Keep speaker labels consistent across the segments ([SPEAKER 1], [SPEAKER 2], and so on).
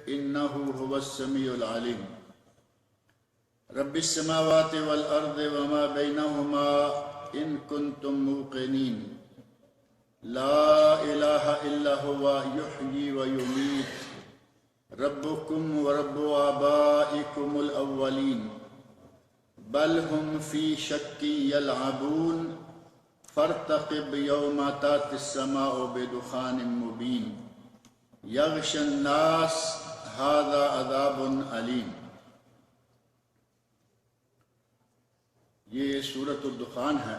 [SPEAKER 1] إنه هو السميع العليم رب السماوات والأرض وما بينهما إن كنتم موقنين لا إله إلا هو يحيي ويميت ربكم ورب آبائكم الأولين بل هم في شك يلعبون فارتقب يوم تأتي السماء بدخان مبين يغشى الناس هذا عذاب علیم۔ یہ سورۃ الدخان ہے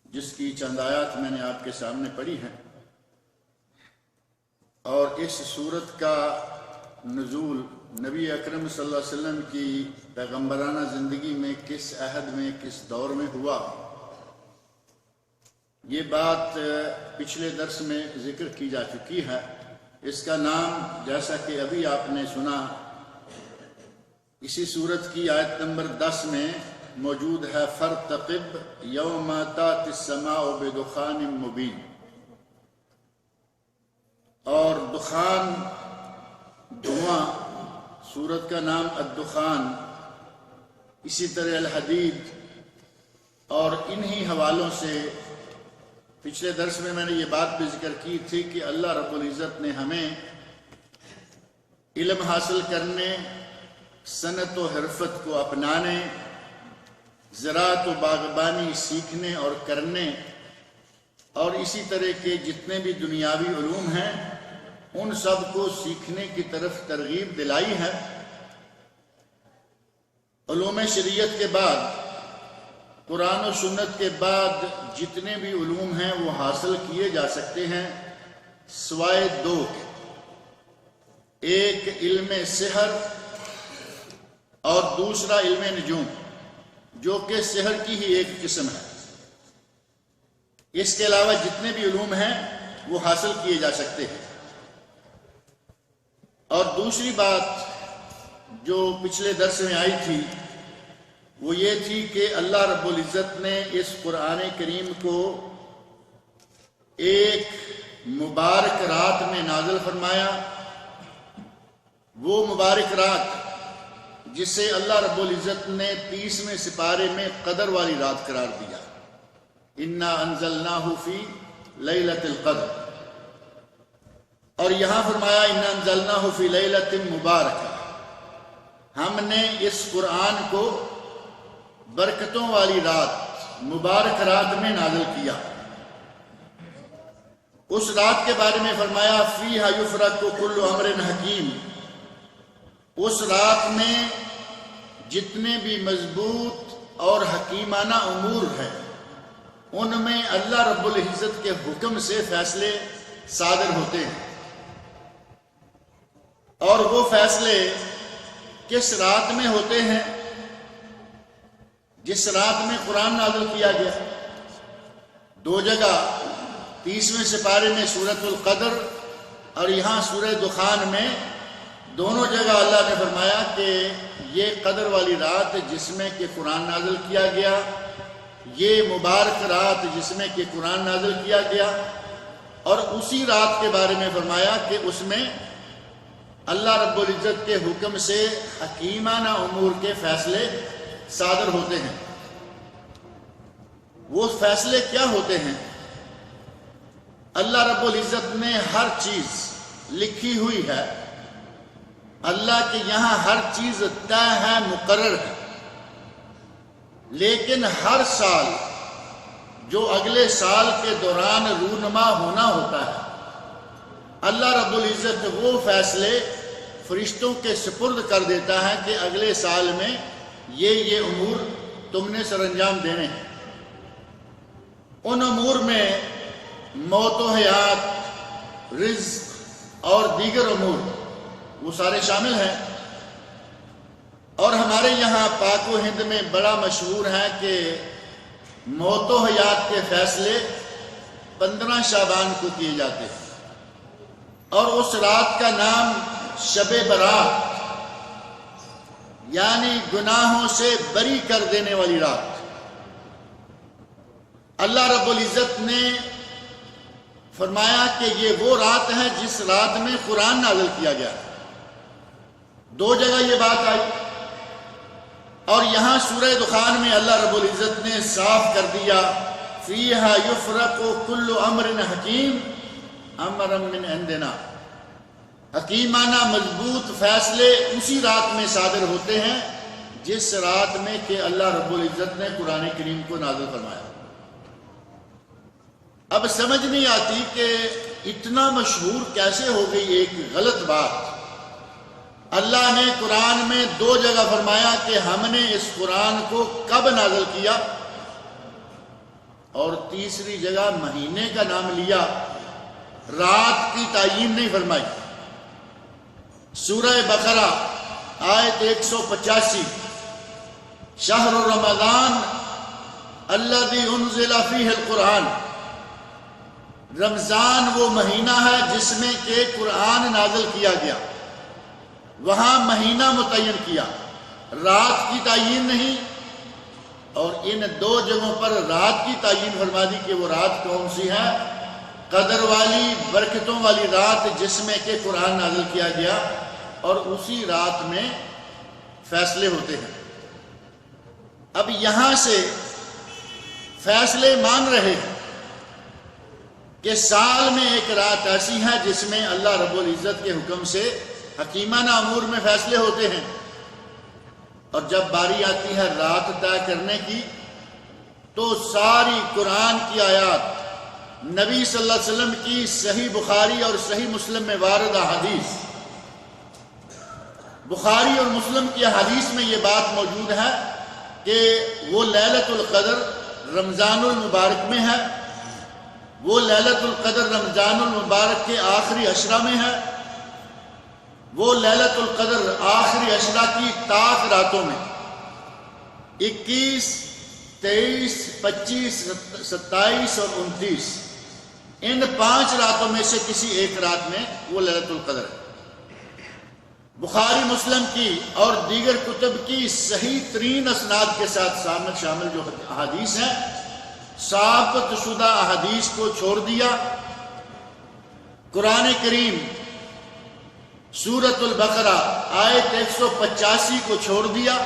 [SPEAKER 1] جس کی چند آیات میں نے آپ کے سامنے پڑھی ہیں، اور اس سورت کا نزول نبی اکرم صلی اللہ علیہ وسلم کی پیغمبرانہ زندگی میں کس عہد میں کس دور میں ہوا، یہ بات پچھلے درس میں ذکر کی جا چکی ہے۔ اس کا نام جیسا کہ ابھی آپ نے سنا اسی سورت کی آیت نمبر 10 میں موجود ہے، فَارْتَقِبْ يَوْمَ تَأْتِي السَّمَاءُ بِدُخَانٍ مُبِينٍ، اور دخان دھواں، سورت کا نام الدخان، اسی طرح الحدید، اور انہی حوالوں سے پچھلے درس میں نے یہ بات بھی ذکر کی تھی کہ اللہ رب العزت نے ہمیں علم حاصل کرنے، صنعت و حرفت کو اپنانے، زراعت و باغبانی سیکھنے اور کرنے، اور اسی طرح کے جتنے بھی دنیاوی علوم ہیں ان سب کو سیکھنے کی طرف ترغیب دلائی ہے۔ علوم شریعت کے بعد، قرآن و سنت کے بعد جتنے بھی علوم ہیں وہ حاصل کیے جا سکتے ہیں سوائے دو کے، ایک علم سحر اور دوسرا علم نجوم، جو کہ سحر کی ہی ایک قسم ہے۔ اس کے علاوہ جتنے بھی علوم ہیں وہ حاصل کیے جا سکتے ہیں۔ اور دوسری بات جو پچھلے درس میں آئی تھی وہ یہ تھی کہ اللہ رب العزت نے اس قرآن کریم کو ایک مبارک رات میں نازل فرمایا، وہ مبارک رات جسے اللہ رب العزت نے 30ویں سپارے میں قدر والی رات قرار دیا، انا انزلناہ فی لیلۃ القدر، اور یہاں فرمایا انا انزلناہ فی لیلۃ مبارکہ، ہم نے اس قرآن کو برکتوں والی رات، مبارک رات میں نازل کیا۔ اس رات کے بارے میں فرمایا فیہا یفرق کل امر حکیم، اس رات میں جتنے بھی مضبوط اور حکیمانہ امور ہیں ان میں اللہ رب العزت کے حکم سے فیصلے صادر ہوتے ہیں، اور وہ فیصلے کس رات میں ہوتے ہیں؟ جس رات میں قرآن نازل کیا گیا۔ دو جگہ 30ویں سپارے میں سورۃ القدر اور یہاں سورہ دخان میں، دونوں جگہ اللہ نے فرمایا کہ یہ قدر والی رات جس میں کہ قرآن نازل کیا گیا، یہ مبارک رات جس میں کہ قرآن نازل کیا گیا، اور اسی رات کے بارے میں فرمایا کہ اس میں اللہ رب العزت کے حکم سے حکیمانہ امور کے فیصلے صادر ہوتے ہیں۔ وہ فیصلے کیا ہوتے ہیں؟ اللہ رب العزت نے ہر چیز لکھی ہوئی ہے، اللہ کے یہاں ہر چیز طے ہے، مقرر ہے، لیکن ہر سال جو اگلے سال کے دوران رونما ہونا ہوتا ہے، اللہ رب العزت وہ فیصلے فرشتوں کے سپرد کر دیتا ہے کہ اگلے سال میں یہ امور تم نے سر انجام دینے ہیں۔ ان امور میں موت و حیات، رزق اور دیگر امور وہ سارے شامل ہیں۔ اور ہمارے یہاں پاک و ہند میں بڑا مشہور ہے کہ موت و حیات کے فیصلے 15 شعبان کو کیے جاتے ہیں، اور اس رات کا نام شب برات، یعنی گناہوں سے بری کر دینے والی رات۔ اللہ رب العزت نے فرمایا کہ یہ وہ رات ہے جس رات میں قرآن نازل کیا گیا. 2 جگہ یہ بات آئی، اور یہاں سورہ دخان میں اللہ رب العزت نے صاف کر دیا فیہا یفرق کل امر حکیم امرا من عندنا. حکیمانہ مضبوط فیصلے اسی رات میں صادر ہوتے ہیں جس رات میں کہ اللہ رب العزت نے قرآن کریم کو نازل فرمایا. اب سمجھ نہیں آتی کہ اتنا مشہور کیسے ہو گئی ایک غلط بات. اللہ نے قرآن میں 2 جگہ فرمایا کہ ہم نے اس قرآن کو کب نازل کیا، اور تیسری جگہ مہینے کا نام لیا، رات کی تعیین نہیں فرمائی. سورہ بقرہ آیت 185 شہر رمضان الذی انزل فیہ القرآن، رمضان وہ مہینہ ہے جس میں کہ قرآن نازل کیا گیا. وہاں مہینہ متعین کیا، رات کی تعین نہیں، اور ان 2 جگہوں پر رات کی تعین فرما دی کہ وہ رات کون سی ہے، قدر والی برکتوں والی رات جس میں کہ قرآن نازل کیا گیا، اور اسی رات میں فیصلے ہوتے ہیں. اب یہاں سے فیصلے مان رہے ہیں کہ سال میں ایک رات ایسی ہے جس میں اللہ رب العزت کے حکم سے حکیمانہ امور میں فیصلے ہوتے ہیں، اور جب باری آتی ہے رات طے کرنے کی تو ساری قرآن کی آیات، نبی صلی اللہ علیہ وسلم کی صحیح بخاری اور صحیح مسلم میں وارد احادیث، بخاری اور مسلم کی حدیث میں یہ بات موجود ہے کہ وہ لیلۃ القدر رمضان المبارک میں ہے، وہ لیلۃ القدر رمضان المبارک کے آخری عشرہ میں ہے، وہ لیلۃ القدر آخری عشرہ کی طاق راتوں میں 21، 23، 25، 27 اور 29، ان 5 راتوں میں سے کسی ایک رات میں وہ لیلۃ القدر ہے. بخاری مسلم کی اور دیگر کتب کی صحیح ترین اسناد کے ساتھ شامل جو احادیث ہیں، ثابت شدہ احادیث کو چھوڑ دیا. قرآن کریم سورۃ البقرہ آیت 185 کو چھوڑ دیا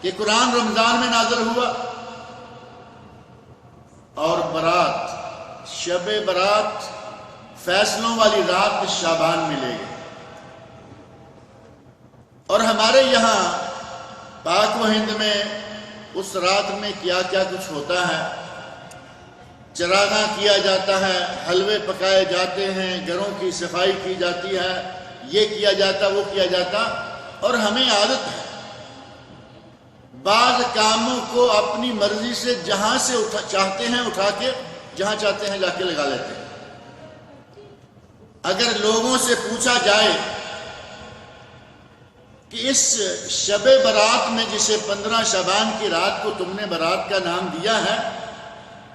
[SPEAKER 1] کہ قرآن رمضان میں نازل ہوا، اور برات، شب برات، فیصلوں والی رات شعبان میں لے گئے. اور ہمارے یہاں پاک و ہند میں اس رات میں کیا کیا کچھ ہوتا ہے. چراغاں کیا جاتا ہے، حلوے پکائے جاتے ہیں، گھروں کی صفائی کی جاتی ہے، یہ کیا جاتا وہ کیا جاتا. اور ہمیں عادت ہے بعض کاموں کو اپنی مرضی سے جہاں سے چاہتے ہیں اٹھا کے جہاں چاہتے ہیں جا کے لگا لیتے ہیں. اگر لوگوں سے پوچھا جائے کہ اس شب برات میں جسے 15 شعبان کی رات کو تم نے برات کا نام دیا ہے،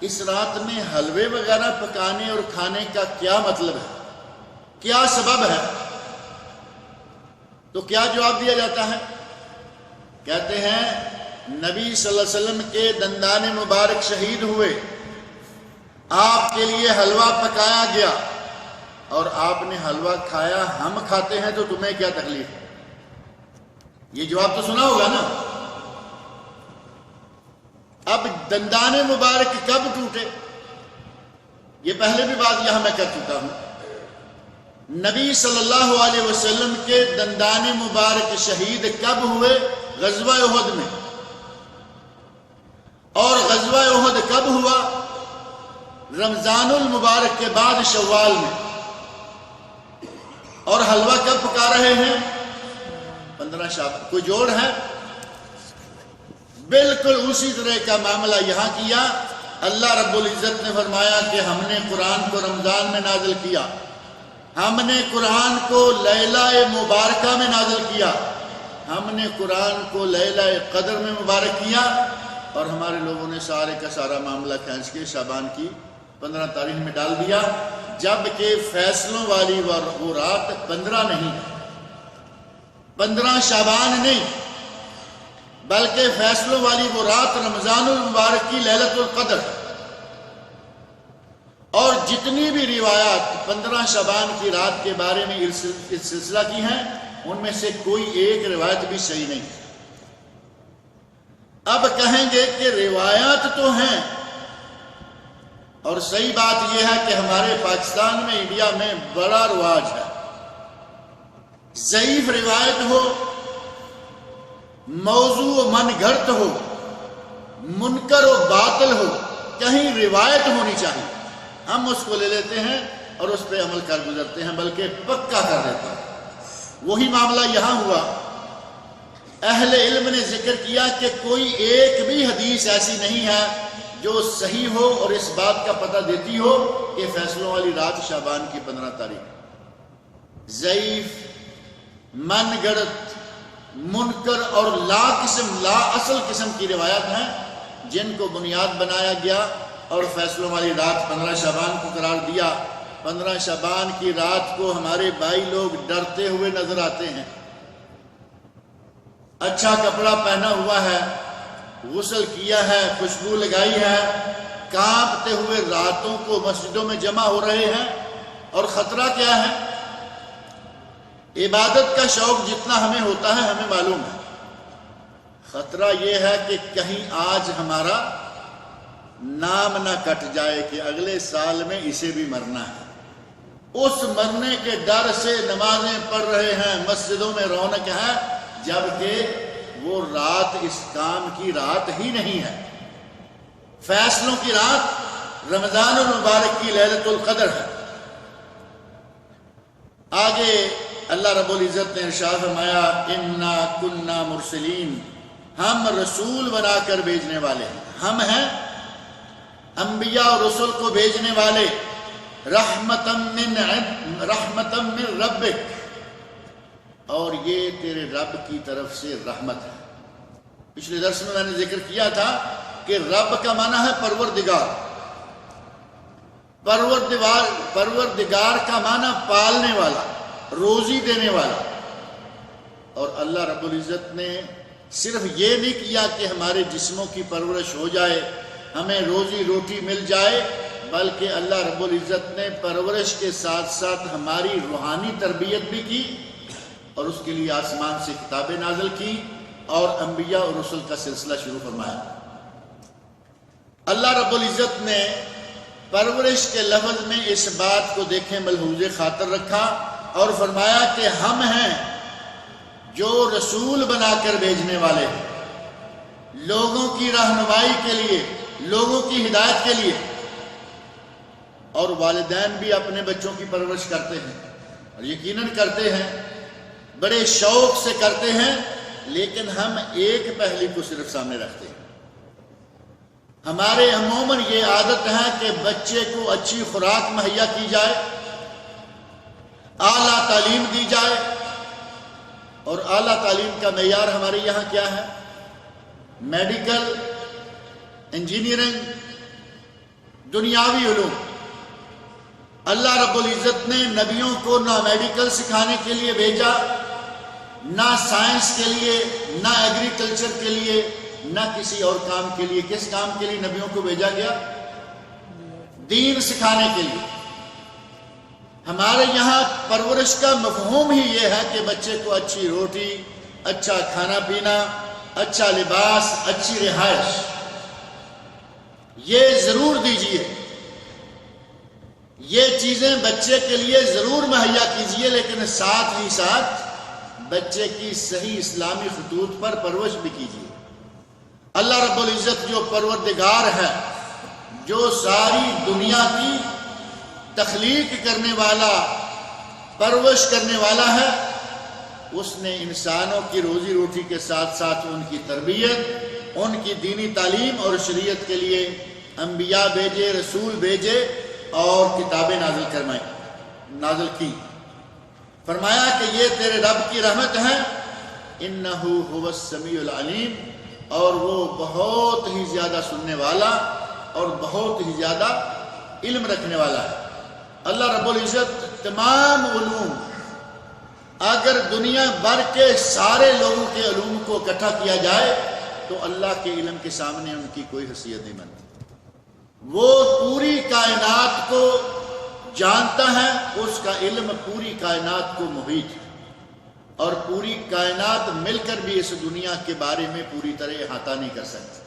[SPEAKER 1] اس رات میں حلوے وغیرہ پکانے اور کھانے کا کیا مطلب ہے، کیا سبب ہے، تو کیا جواب دیا جاتا ہے؟ کہتے ہیں نبی صلی اللہ علیہ وسلم کے دندان مبارک شہید ہوئے، آپ کے لیے حلوہ پکایا گیا اور آپ نے حلوہ کھایا، ہم کھاتے ہیں تو تمہیں کیا تکلیف ہے؟ یہ جواب تو سنا ہوگا نا. اب دندان مبارک کب ٹوٹے؟ یہ پہلے بھی بات یہاں میں کر چکا ہوں. نبی صلی اللہ علیہ وسلم کے دندان مبارک شہید کب ہوئے؟ غزوہ احد میں. اور غزوہ احد کب ہوا؟ رمضان المبارک کے بعد شوال میں. اور حلوہ کب پکا رہے ہیں؟ 15 شعبان. کوئی جوڑ ہے؟ بالکل اسی طرح کا معاملہ یہاں کیا. اللہ رب العزت نے فرمایا کہ ہم نے قرآن کو رمضان میں نازل کیا، ہم نے قرآن کو لیلہ مبارکہ میں نازل کیا، ہم نے قرآن کو لیلہ قدر میں مبارک کیا. اور ہمارے لوگوں نے سارے کا سارا معاملہ کھینچ کے شعبان کی 15 تاریخ میں ڈال دیا، جبکہ فیصلوں والی وہ رات 15 نہیں، 15 شعبان نہیں، بلکہ فیصلوں والی وہ رات رمضان المبارک کی لیلۃ القدر. اور جتنی بھی روایات 15 شعبان کی رات کے بارے میں اس سلسلہ کی ہیں ان میں سے کوئی ایک روایت بھی صحیح نہیں. اب کہیں گے کہ روایات تو ہیں، اور صحیح بات یہ ہے کہ ہمارے پاکستان میں، انڈیا میں بڑا رواج ہے، ضعیف روایت ہو، موضوع و من گھڑت ہو، منکر و باطل ہو، کہیں روایت ہونی چاہیے. ہم اس کو لے لیتے ہیں اور اس پہ عمل کر گزرتے ہیں، بلکہ پکا کر دیتے ہیں. وہی معاملہ یہاں ہوا. اہل علم نے ذکر کیا کہ کوئی ایک بھی حدیث ایسی نہیں ہے جو صحیح ہو اور اس بات کا پتہ دیتی ہو کہ فیصلوں والی رات شعبان کی 15 تاریخ. ضعیف، من گڑت، منکر اور لا اصل قسم کی روایات ہیں جن کو بنیاد بنایا گیا اور فیصلوں والی رات 15 شعبان کو قرار دیا. 15 شعبان کی رات کو ہمارے بھائی لوگ ڈرتے ہوئے نظر آتے ہیں. اچھا کپڑا پہنا ہوا ہے، غسل کیا ہے، خوشبو لگائی ہے، کانپتے ہوئے راتوں کو مسجدوں میں جمع ہو رہے ہیں. اور خطرہ کیا ہے؟ عبادت کا شوق جتنا ہمیں ہوتا ہے ہمیں معلوم ہے. خطرہ یہ ہے کہ کہیں آج ہمارا نام نہ کٹ جائے کہ اگلے سال میں اسے بھی مرنا ہے. اس مرنے کے ڈر سے نمازیں پڑھ رہے ہیں، مسجدوں میں رونق ہے، جبکہ وہ رات اس کام کی رات ہی نہیں ہے. فیصلوں کی رات رمضان المبارک کی لیلۃ القدر ہے. آگے اللہ رب العزت نے ارشاد فرمایا انا کنا مرسلین، ہم رسول بنا کر بھیجنے والے ہیں. ہم ہیں انبیاء اور رسول کو بھیجنے والے. رحمتم من ربک، اور یہ تیرے رب کی طرف سے رحمت ہے. پچھلے درس میں نے ذکر کیا تھا کہ رب کا معنی ہے پروردگار. پروردگار کا معنی پالنے والا، روزی دینے والا. اور اللہ رب العزت نے صرف یہ نہیں کیا کہ ہمارے جسموں کی پرورش ہو جائے، ہمیں روزی روٹی مل جائے، بلکہ اللہ رب العزت نے پرورش کے ساتھ ساتھ ہماری روحانی تربیت بھی کی، اور اس کے لیے آسمان سے کتابیں نازل کی اور انبیاء اور رسل کا سلسلہ شروع فرمایا. اللہ رب العزت نے پرورش کے لفظ میں اس بات کو دیکھیں ملحوظ خاطر رکھا اور فرمایا کہ ہم ہیں جو رسول بنا کر بھیجنے والے ہیں، لوگوں کی رہنمائی کے لیے، لوگوں کی ہدایت کے لیے. اور والدین بھی اپنے بچوں کی پرورش کرتے ہیں، اور یقیناً کرتے ہیں، بڑے شوق سے کرتے ہیں، لیکن ہم ایک پہلو کو صرف سامنے رکھتے ہیں. ہمارے عموماً یہ عادت ہے کہ بچے کو اچھی خوراک مہیا کی جائے، اعلیٰ تعلیم دی جائے. اور اعلیٰ تعلیم کا معیار ہمارے یہاں کیا ہے؟ میڈیکل، انجینئرنگ، دنیاوی علوم. اللہ رب العزت نے نبیوں کو نہ میڈیکل سکھانے کے لیے بھیجا، نہ سائنس کے لیے، نہ ایگریکلچر کے لیے، نہ کسی اور کام کے لیے. کس کام کے لیے نبیوں کو بھیجا گیا؟ دین سکھانے کے لیے. ہمارے یہاں پرورش کا مفہوم ہی یہ ہے کہ بچے کو اچھی روٹی، اچھا کھانا پینا، اچھا لباس، اچھی رہائش، یہ ضرور دیجیے. یہ چیزیں بچے کے لیے ضرور مہیا کیجیے، لیکن ساتھ ہی ساتھ بچے کی صحیح اسلامی خطوط پر پرورش بھی کیجیے. اللہ رب العزت جو پروردگار ہے، جو ساری دنیا کی تخلیق کرنے والا، پرورش کرنے والا ہے، اس نے انسانوں کی روزی روٹی کے ساتھ ساتھ ان کی تربیت، ان کی دینی تعلیم اور شریعت کے لیے انبیاء بھیجے، رسول بھیجے اور کتابیں نازل کی. فرمایا کہ یہ تیرے رب کی رحمت ہے، انہ هو السمیع العلیم، اور وہ بہت ہی زیادہ سننے والا اور بہت ہی زیادہ علم رکھنے والا ہے. اللہ رب العزت تمام علوم، اگر دنیا بھر کے سارے لوگوں کے علوم کو اکٹھا کیا جائے تو اللہ کے علم کے سامنے ان کی کوئی حیثیت نہیں بنتی. وہ پوری کائنات کو جانتا ہے، اس کا علم پوری کائنات کو محیط ہے، اور پوری کائنات مل کر بھی اس دنیا کے بارے میں پوری طرح احاطہ نہیں کر سکتی۔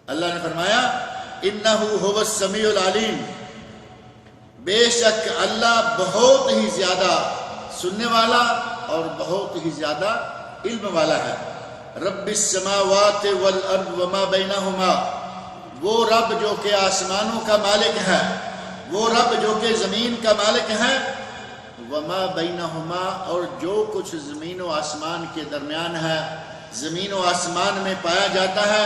[SPEAKER 1] اللہ نے فرمایا انہ هو السمیع العلیم، بے شک اللہ بہت ہی زیادہ سننے والا اور بہت ہی زیادہ علم والا ہے۔ رب السماوات والارض وما بینہما، وہ رب جو کہ آسمانوں کا مالک ہے، وہ رب جو کہ زمین کا مالک ہے، وما بینہما، اور جو کچھ زمین و آسمان کے درمیان ہے، زمین و آسمان میں پایا جاتا ہے،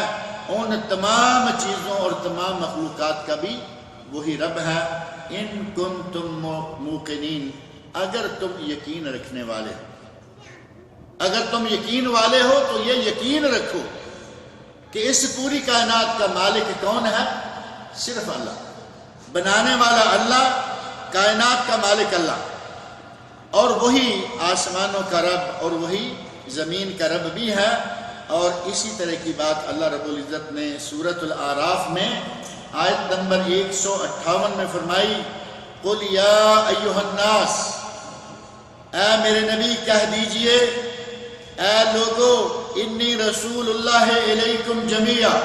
[SPEAKER 1] ان تمام چیزوں اور تمام مخلوقات کا بھی وہی رب ہے۔ ان کنتم موقنین، اگر تم یقین رکھنے والے ہو، اگر تم یقین والے ہو تو یہ یقین رکھو کہ اس پوری کائنات کا مالک کون ہے؟ صرف اللہ، بنانے والا اللہ، کائنات کا مالک اللہ، اور وہی آسمانوں کا رب اور وہی زمین کا رب بھی ہے۔ اور اسی طرح کی بات اللہ رب العزت نے سورۃ الاعراف میں آیت نمبر 158 میں فرمائی، قل یا ایھا الناس، اے میرے نبی کہہ دیجئے، اے لوگو، انی رسول اللہ الیکم جمیعا،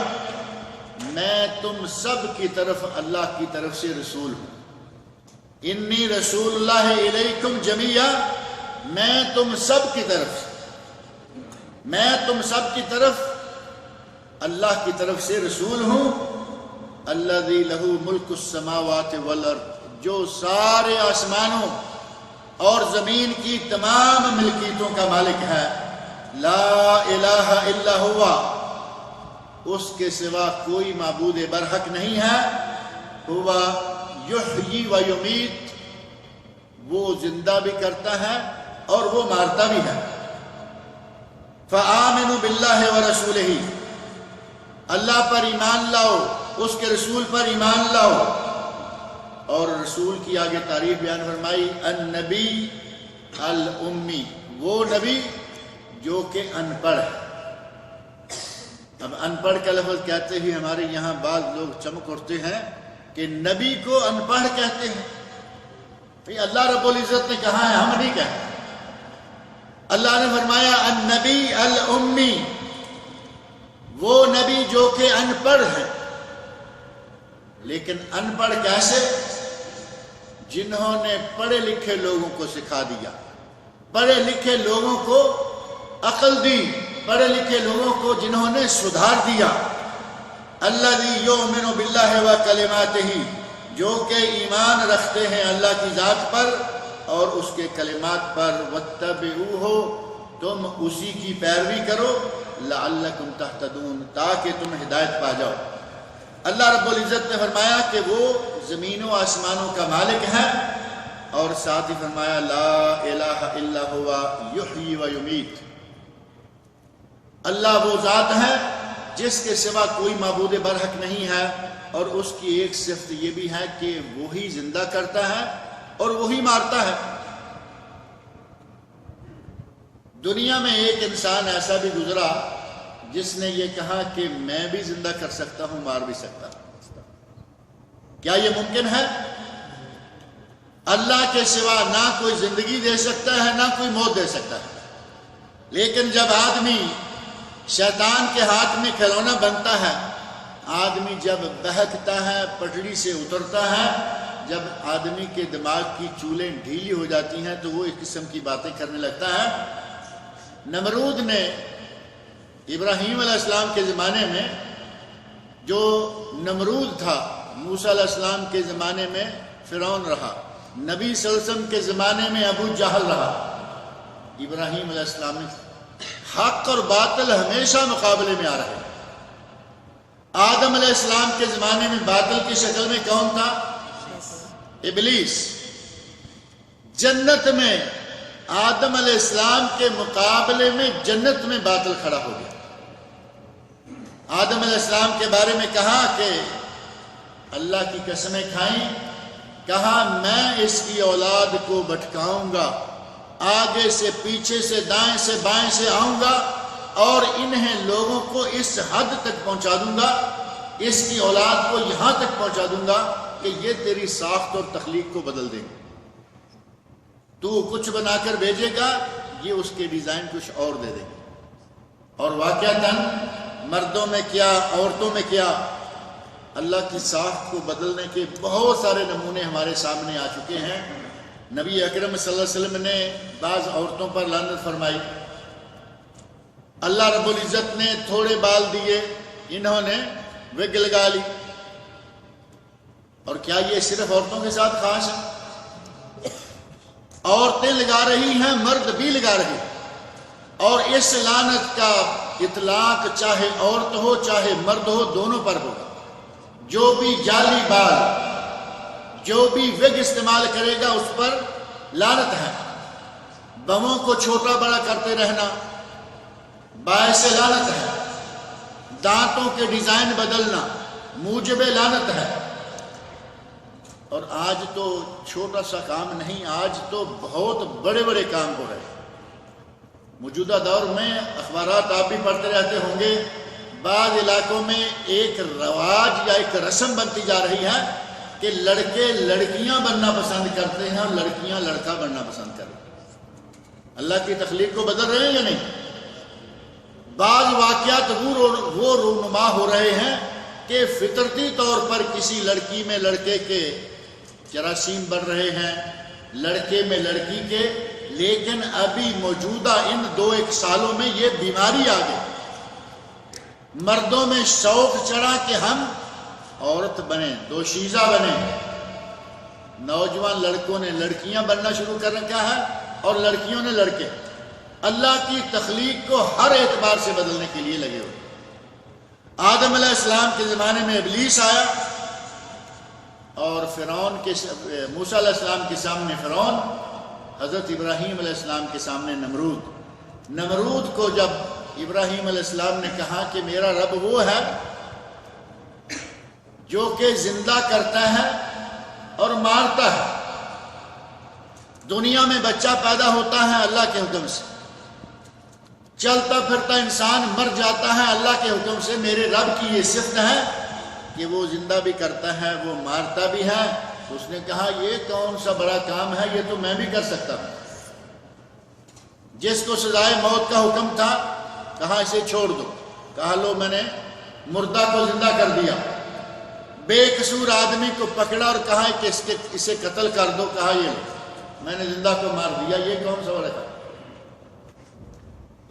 [SPEAKER 1] میں تم سب کی طرف اللہ کی طرف سے رسول ہوں۔ انی رسول اللہ الیکم جمیعا، میں تم سب کی طرف، میں تم سب کی طرف اللہ کی طرف سے رسول ہوں۔ الذی لہ ملک السماوات والارض، جو سارے آسمانوں اور زمین کی تمام ملکیتوں کا مالک ہے۔ لا الہ الا ہوا، اس کے سوا کوئی معبود برحق نہیں ہے۔ ہوا یحیی و یمیت، وہ زندہ بھی کرتا ہے اور وہ مارتا بھی ہے۔ فآمنوا باللہ ورسولہ، اللہ پر ایمان لاؤ، اس کے رسول پر ایمان لاؤ۔ اور رسول کی آگے تعریف بیان فرمائی، النبی الامی، وہ نبی جو کہ ان پڑھ ہے۔ اب ان پڑھ کا لفظ کہتے ہی ہمارے یہاں بعض لوگ چمک اٹھتے ہیں کہ نبی کو ان پڑھ کہتے ہیں۔ بھئی اللہ رب العزت نے کہا ہے، ہم نہیں کہتے۔ اللہ نے فرمایا النبی الامی، وہ نبی جو کہ ان پڑھ ہے۔ لیکن ان پڑھ کیسے؟ جنہوں نے پڑھے لکھے لوگوں کو سکھا دیا، پڑھے لکھے لوگوں کو عقل دی، پڑھے لکھے لوگوں کو جنہوں نے سدھار دیا۔ الذی یؤمن باللہ وکلماتہ، جو کہ ایمان رکھتے ہیں اللہ کی ذات پر اور اس کے کلمات پر۔ واتبعوہ، تم اسی کی پیروی کرو۔ لعلکم تہتدون، تاکہ تم ہدایت پا جاؤ۔ اللہ رب العزت نے فرمایا کہ وہ زمین و آسمانوں کا مالک ہے، اور ساتھ ہی فرمایا لا الہ الا ہوا یحیی و یمیت، اللہ وہ ذات ہے جس کے سوا کوئی معبود برحق نہیں ہے، اور اس کی ایک صفت یہ بھی ہے کہ وہی زندہ کرتا ہے اور وہی مارتا ہے۔ دنیا میں ایک انسان ایسا بھی گزرا جس نے یہ کہا کہ میں بھی زندہ کر سکتا ہوں، مار بھی سکتا ہوں۔ کیا یہ ممکن ہے؟ اللہ کے سوا نہ کوئی زندگی دے سکتا ہے، نہ کوئی موت دے سکتا ہے۔ لیکن جب آدمی شیطان کے ہاتھ میں کھلونا بنتا ہے، آدمی جب بہکتا ہے، پٹڑی سے اترتا ہے، جب آدمی کے دماغ کی چولیں ڈھیلی ہو جاتی ہیں تو وہ اس قسم کی باتیں کرنے لگتا ہے۔ نمرود نے ابراہیم علیہ السلام کے زمانے میں، جو نمرود تھا موسیٰ علیہ السلام کے زمانے میں فرعون رہا، نبی صلی اللہ علیہ وسلم کے زمانے میں ابو جہل رہا، ابراہیم علیہ السلام نے حق اور باطل ہمیشہ مقابلے میں آ رہے ہیں۔ آدم علیہ السلام کے زمانے میں باطل کی شکل میں کون تھا؟ ابلیس۔ جنت میں آدم علیہ السلام کے مقابلے میں جنت میں باطل کھڑا ہو گیا۔ آدم علیہ السلام کے بارے میں کہا کہ اللہ کی قسمیں کھائیں، کہا میں اس کی اولاد کو بھٹکاؤں گا، آگے سے پیچھے سے دائیں سے بائیں سے آؤں گا اور انہیں لوگوں کو اس حد تک پہنچا دوں گا اس کی اولاد کو یہاں تک پہنچا دوں گا کہ یہ تیری ساخت اور تخلیق کو بدل دیں گے. تو کچھ بنا کر بھیجے گا، یہ اس کے ڈیزائن کچھ اور دے دیں گے. اور واقعتاً مردوں میں کیا عورتوں میں کیا، اللہ کی ساخت کو بدلنے کے بہت سارے نمونے ہمارے سامنے آ چکے ہیں. نبی اکرم صلی اللہ علیہ وسلم نے بعض عورتوں پر لعنت فرمائی. اللہ رب العزت نے تھوڑے بال دیے، انہوں نے وگ لگا لی. اور کیا یہ صرف عورتوں کے ساتھ خاص ہے؟ عورتیں لگا رہی ہیں، مرد بھی لگا رہے ہیں. اور اس لعنت کا اطلاق چاہے عورت ہو چاہے مرد ہو، دونوں پر ہوگا. جو بھی جعلی بال، جو بھی وگ استعمال کرے گا اس پر لعنت ہے. بموں کو چھوٹا بڑا کرتے رہنا باعث لعنت ہے. دانتوں کے ڈیزائن بدلنا موجب لعنت ہے. اور آج تو چھوٹا سا کام نہیں، آج تو بہت بڑے بڑے کام ہو رہے ہیں. موجودہ دور میں اخبارات آپ بھی پڑھتے رہتے ہوں گے، بعض علاقوں میں ایک رواج یا ایک رسم بنتی جا رہی ہے کہ لڑکے لڑکیاں بننا پسند کرتے ہیں اور لڑکیاں لڑکا بننا پسند کرتے ہیں. اللہ کی تخلیق کو بدل رہے ہیں یا نہیں؟ بعض واقعات وہ رونما ہو رہے ہیں کہ فطرتی طور پر کسی لڑکی میں لڑکے کے جراثیم بڑھ رہے ہیں، لڑکے میں لڑکی کے. لیکن ابھی موجودہ ان 2-1 سالوں میں یہ بیماری آ گئی. مردوں میں شوق چڑھا کہ ہم عورت بنیں، دوشیزہ بنیں. نوجوان لڑکوں نے لڑکیاں بننا شروع کر رکھا ہے اور لڑکیوں نے لڑکے. اللہ کی تخلیق کو ہر اعتبار سے بدلنے کے لیے لگے ہوئے. آدم علیہ السلام کے زمانے میں ابلیس آیا اور موسیٰ علیہ السلام کے سامنے فرعون، حضرت ابراہیم علیہ السلام کے سامنے نمرود کو جب ابراہیم علیہ السلام نے کہا کہ میرا رب وہ ہے جو کہ زندہ کرتا ہے اور مارتا ہے، دنیا میں بچہ پیدا ہوتا ہے اللہ کے حکم سے، چلتا پھرتا انسان مر جاتا ہے اللہ کے حکم سے. میرے رب کی یہ صفت ہے کہ وہ زندہ بھی کرتا ہے، وہ مارتا بھی ہے. اس نے کہا یہ کون سا بڑا کام ہے، یہ تو میں بھی کر سکتا ہوں. جس کو سزائے موت کا حکم تھا کہا اسے چھوڑ دو، کہا لو میں نے مردہ کو زندہ کر دیا. بے قصور آدمی کو پکڑا اور کہا کہ اسے قتل کر دو، کہا یہ لو میں نے زندہ کو مار دیا. یہ کون سا بڑا کام؟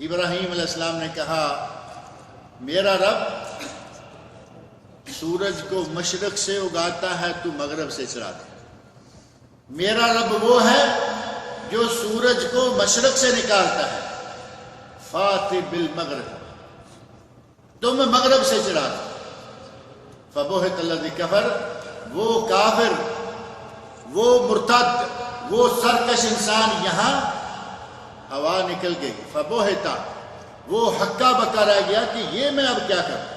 [SPEAKER 1] ابراہیم علیہ السلام نے کہا میرا رب سورج کو مشرق سے اگاتا ہے، تو مغرب سے چراتا ہے. میرا رب وہ ہے جو سورج کو مشرق سے نکالتا ہے، فاتح بالمغرب، تم مغرب سے چراتا. فبہت الذی کفر، وہ کافر، وہ مرتد، وہ سرکش انسان یہاں ہوا نکل گئی. فبہتا، وہ ہکا بکا رہ گیا کہ یہ میں اب کیا کروں.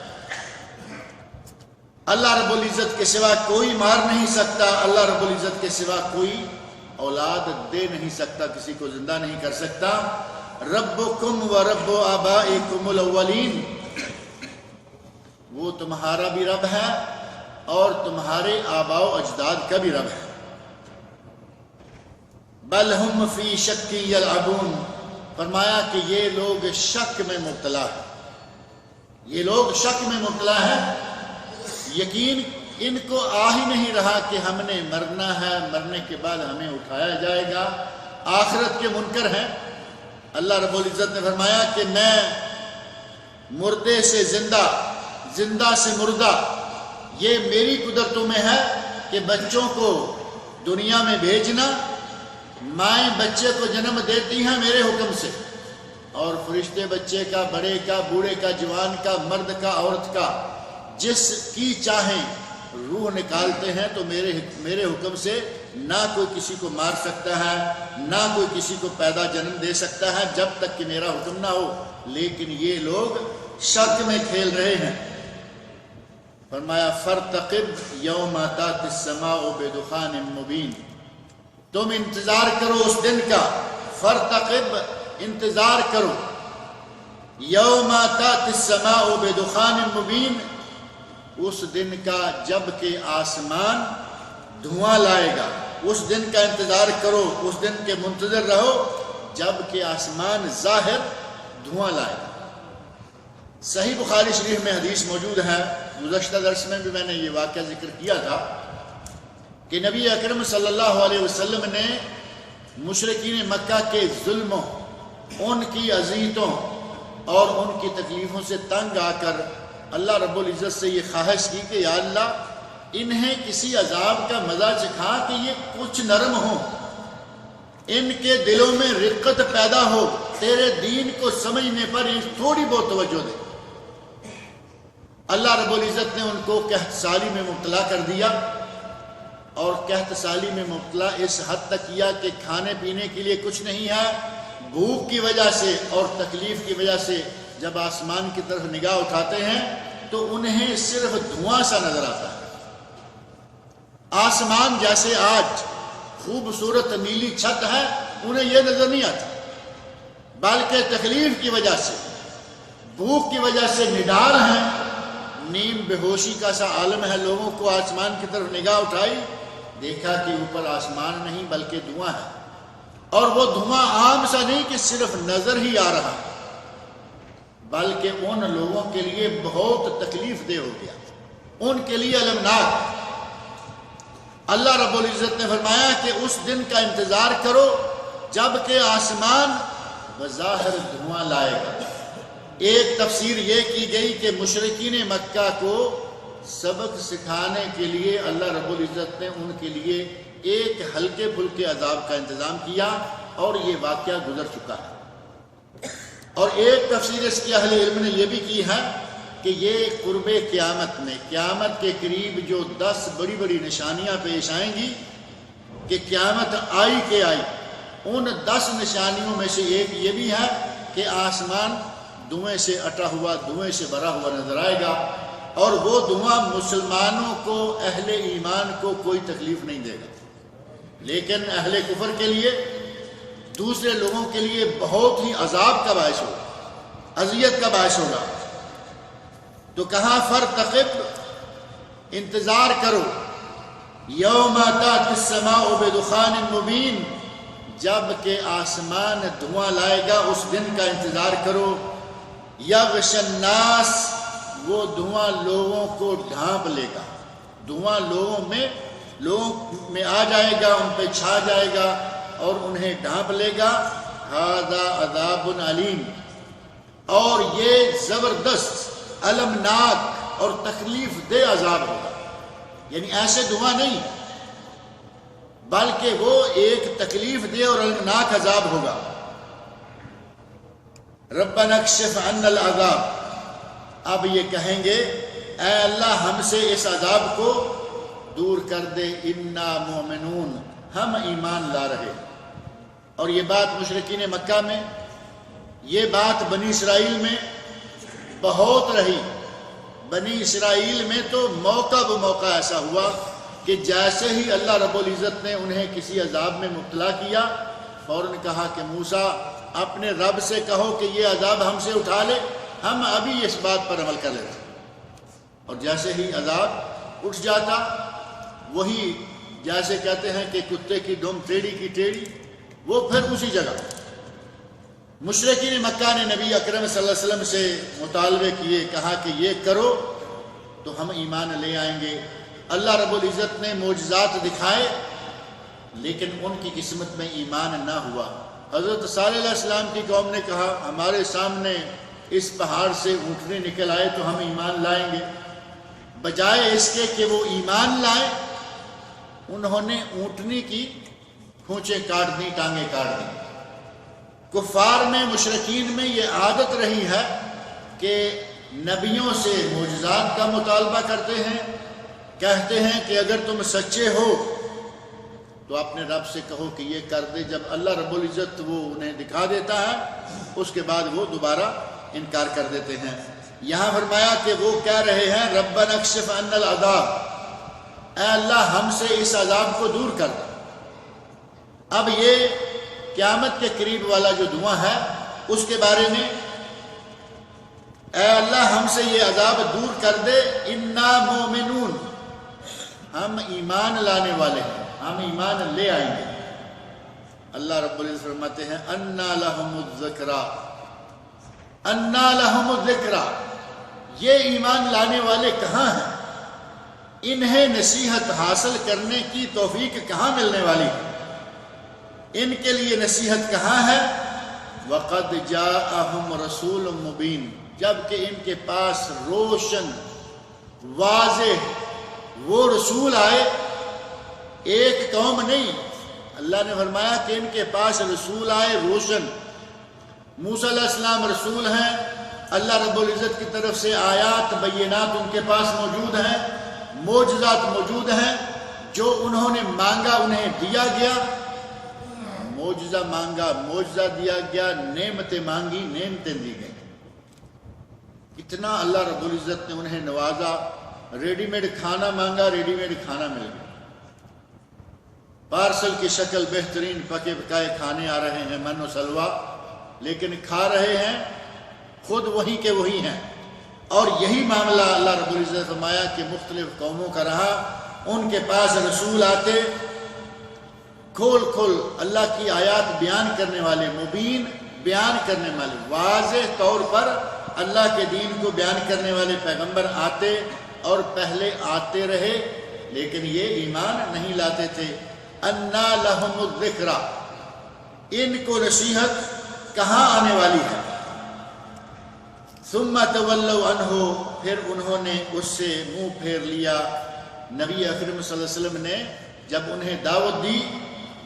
[SPEAKER 1] اللہ رب العزت کے سوا کوئی مار نہیں سکتا، اللہ رب العزت کے سوا کوئی اولاد دے نہیں سکتا، کسی کو زندہ نہیں کر سکتا. ربکم و رب آبائکم الاولین، وہ تمہارا بھی رب ہے اور تمہارے آباء و اجداد کا بھی رب ہے. بل ہم فی شک یلعبون، فرمایا کہ یہ لوگ شک میں مبتلا ہیں. یہ لوگ شک میں مبتلا ہیں. یقین ان کو آ ہی نہیں رہا کہ ہم نے مرنا ہے، مرنے کے بعد ہمیں اٹھایا جائے گا. آخرت کے منکر ہیں. اللہ رب العزت نے فرمایا کہ میں مردے سے زندہ، زندہ سے مردہ، یہ میری قدرتوں میں ہے کہ بچوں کو دنیا میں بھیجنا. مائیں بچے کو جنم دیتی ہیں میرے حکم سے، اور فرشتے بچے کا، بڑے کا، بوڑھے کا، جوان کا، مرد کا، عورت کا، جس کی چاہیں روح نکالتے ہیں. تو میرے حکم سے نہ کوئی کسی کو مار سکتا ہے، نہ کوئی کسی کو پیدا جنم دے سکتا ہے جب تک کہ میرا حکم نہ ہو. لیکن یہ لوگ شک میں کھیل رہے ہیں. فرمایا فارتقب یوم تأتی السماء بدخان مبین، تم انتظار کرو اس دن کا. فارتقب، انتظار کرو. یوم تأتی السماء بدخان مبین، اس دن کا جب کہ آسمان دھواں لائے گا. اس دن کا انتظار کرو، اس دن کے منتظر رہو جب کہ آسمان ظاہر دھواں لائے گا. صحیح بخاری شریف میں حدیث موجود ہے، گزشتہ درس میں بھی میں نے یہ واقعہ ذکر کیا تھا کہ نبی اکرم صلی اللہ علیہ وسلم نے مشرکین مکہ کے ظلموں، ان کی اذیتوں اور ان کی تکلیفوں سے تنگ آ کر اللہ رب العزت سے یہ خواہش کی کہ یا اللہ انہیں کسی عذاب کا مزہ چکھا کہ یہ کچھ نرم ہوں، ان کے دلوں میں رقت پیدا ہو، تیرے دین کو سمجھنے پر تھوڑی بہت توجہ دے. اللہ رب العزت نے ان کو قحط سالی میں مبتلا کر دیا، اور قحط سالی میں مبتلا اس حد تک کیا کہ کھانے پینے کے لیے کچھ نہیں ہے. بھوک کی وجہ سے اور تکلیف کی وجہ سے جب آسمان کی طرف نگاہ اٹھاتے ہیں تو انہیں صرف دھواں سا نظر آتا ہے. آسمان جیسے آج خوبصورت نیلی چھت ہے انہیں یہ نظر نہیں آتا، بلکہ تکلیف کی وجہ سے، بھوک کی وجہ سے نڈار ہیں، نیم بے ہوشی کا سا عالم ہے. لوگوں کو آسمان کی طرف نگاہ اٹھائی، دیکھا کہ اوپر آسمان نہیں بلکہ دھواں ہے، اور وہ دھواں عام سا نہیں کہ صرف نظر ہی آ رہا، بلکہ ان لوگوں کے لیے بہت تکلیف دہ ہو گیا، ان کے لیے المناک. اللہ رب العزت نے فرمایا کہ اس دن کا انتظار کرو جب کہ آسمان بظاہر دھواں لائے گا. ایک تفسیر یہ کی گئی کہ مشرکین مکہ کو سبق سکھانے کے لیے اللہ رب العزت نے ان کے لیے ایک ہلکے پھلکے عذاب کا انتظام کیا، اور یہ واقعہ گزر چکا ہے. اور ایک تفسیر اس کی اہل علم نے یہ بھی کی ہے کہ یہ قرب قیامت میں، قیامت کے قریب جو 10 بڑی بڑی نشانیاں پیش آئیں گی کہ قیامت آئی کہ آئی، ان 10 نشانیوں میں سے ایک یہ بھی ہے کہ آسمان دھویں سے اٹا ہوا، دھویں سے بھرا ہوا نظر آئے گا، اور وہ دھواں مسلمانوں کو، اہل ایمان کو کوئی تکلیف نہیں دے گا، لیکن اہل کفر کے لیے، دوسرے لوگوں کے لیے بہت ہی عذاب کا باعث ہوگا، اذیت کا باعث ہوگا. تو کہاں فرتقب، انتظار کرو، یوم تأتی السماء بدخان مبین، جب کہ آسمان دھواں لائے گا اس دن کا انتظار کرو. یغشی الناس، وہ دھواں لوگوں کو ڈھانپ لے گا، دھواں لوگوں میں آ جائے گا، ان پہ چھا جائے گا اور انہیں ڈھانپ لے گا. ھذا عذاب علیم، اور یہ زبردست، المناک اور تکلیف دہ عذاب ہوگا. یعنی ایسے دھواں نہیں بلکہ وہ ایک تکلیف دہ اور المناک عذاب ہوگا. ربنا اکشف عنا العذاب، اب یہ کہیں گے اے اللہ ہم سے اس عذاب کو دور کر دے، انا مومنون، ہم ایمان لا رہے. اور یہ بات مشرکین مکہ میں، یہ بات بنی اسرائیل میں بہت رہی. بنی اسرائیل میں تو موقع بموقع ایسا ہوا کہ جیسے ہی اللہ رب العزت نے انہیں کسی عذاب میں مبتلا کیا، فوراً کہا کہ موسیٰ اپنے رب سے کہو کہ یہ عذاب ہم سے اٹھا لے، ہم ابھی اس بات پر عمل کر لیتے. اور جیسے ہی عذاب اٹھ جاتا، وہی جیسے کہتے ہیں کہ کتے کی دم ٹیڑھی کی ٹیڑھی، وہ پھر اسی جگہ. مشرکین مکہ نے نبی اکرم صلی اللہ علیہ وسلم سے مطالبے کیے، کہا کہ یہ کرو تو ہم ایمان لے آئیں گے. اللہ رب العزت نے معجزات دکھائے لیکن ان کی قسمت میں ایمان نہ ہوا. حضرت صالح علیہ السلام کی قوم نے کہا ہمارے سامنے اس پہاڑ سے اونٹنے نکل آئے تو ہم ایمان لائیں گے. بجائے اس کے کہ وہ ایمان لائیں، انہوں نے اونٹنی کی کھونچیں کاٹ دی، ٹانگیں کاٹ دی. کفار میں، مشرکین میں یہ عادت رہی ہے کہ نبیوں سے معجزات کا مطالبہ کرتے ہیں، کہتے ہیں کہ اگر تم سچے ہو تو اپنے رب سے کہو کہ یہ کر دے. جب اللہ رب العزت وہ انہیں دکھا دیتا ہے اس کے بعد وہ دوبارہ انکار کر دیتے ہیں. یہاں فرمایا کہ وہ کہہ رہے ہیں ربنا اکشف عنا العذاب، اے اللہ ہم سے اس عذاب کو دور کر دے. اب یہ قیامت کے قریب والا جو دھواں ہے اس کے بارے میں اے اللہ ہم سے یہ عذاب دور کر دے، انا مومنون، ہم ایمان لانے والے ہیں، ہم ایمان لے آئیں گے۔ اللہ رب العزت فرماتے ہیں انا لہم الذکرا، انا لہم الذکرا، یہ ایمان لانے والے کہاں ہیں؟ انہیں نصیحت حاصل کرنے کی توفیق کہاں ملنے والی ہے؟ ان کے لیے نصیحت کہاں ہے؟ وَقَدْ جَاءَهُمْ رَسُولٌ مُبِينٌ، جبکہ ان کے پاس روشن واضح وہ رسول آئے، ایک قوم نہیں، اللہ نے فرمایا کہ ان کے پاس رسول آئے روشن۔ موسیٰ علیہ السلام رسول ہیں، اللہ رب العزت کی طرف سے آیات بینات ان کے پاس موجود ہیں، معجزات موجود ہیں، جو انہوں نے مانگا انہیں دیا گیا، معجزہ مانگا معجزہ دیا گیا، نعمتیں مانگی نعمتیں دی گئیں۔ کتنا اللہ رب العزت نے انہیں نوازا، ریڈی میڈ کھانا مانگا ریڈی میڈ کھانا مل گیا، پارسل کی شکل بہترین پکے پکائے کھانے آ رہے ہیں، من و سلوہ، لیکن کھا رہے ہیں خود وہی کے وہی ہیں۔ اور یہی معاملہ اللہ رب العزت نے فرمایا کہ مختلف قوموں کا رہا، ان کے پاس رسول آتے کھول کھول اللہ کی آیات بیان کرنے والے، مبین بیان کرنے والے، واضح طور پر اللہ کے دین کو بیان کرنے والے پیغمبر آتے اور پہلے آتے رہے، لیکن یہ ایمان نہیں لاتے تھے۔ انا لہم الذکرا، ان کو نصیحت کہاں آنے والی ہے؟ ثم تولوا عنہ، پھر انہوں نے اس سے منہ پھیر لیا۔ نبی اکرم صلی اللہ علیہ وسلم نے جب انہیں دعوت دی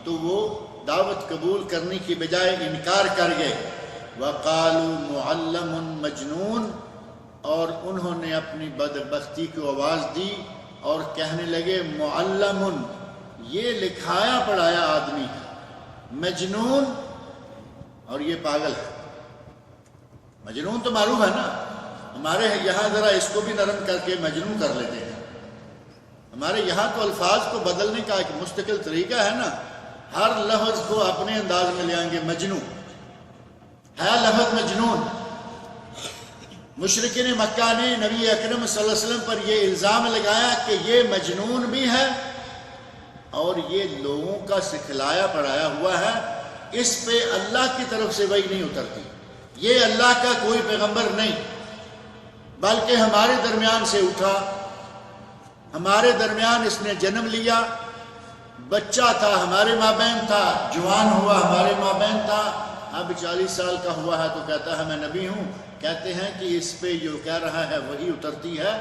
[SPEAKER 1] تو وہ دعوت قبول کرنے کی بجائے انکار کر گئے۔ وقالوا معلم مجنون، اور انہوں نے اپنی بدبختی کو آواز دی اور کہنے لگے معلم، یہ لکھایا پڑھایا آدمی ہے، مجنون، اور یہ پاگل ہے۔ مجنون تو معروف ہے نا، ہمارے یہاں ذرا اس کو بھی نرم کر کے مجنون کر لیتے ہیں۔ ہمارے یہاں تو الفاظ کو بدلنے کا ایک مستقل طریقہ ہے نا، ہر لفظ کو اپنے انداز میں لے آئیں گے، مجنون ہے لفظ مجنون۔ مشرکین مکہ نے نبی اکرم صلی اللہ علیہ وسلم پر یہ الزام لگایا کہ یہ مجنون بھی ہے اور یہ لوگوں کا سکھلایا پڑھایا ہوا ہے، اس پہ اللہ کی طرف سے وحی نہیں اترتی، یہ اللہ کا کوئی پیغمبر نہیں، بلکہ ہمارے درمیان سے اٹھا، ہمارے درمیان اس نے جنم لیا، بچہ تھا ہمارے مابین تھا، جوان ہوا ہمارے مابین تھا، اب 40 سال کا ہوا ہے تو کہتا ہے میں نبی ہوں۔ کہتے ہیں کہ اس پہ جو کہہ رہا ہے وہی اترتی ہے،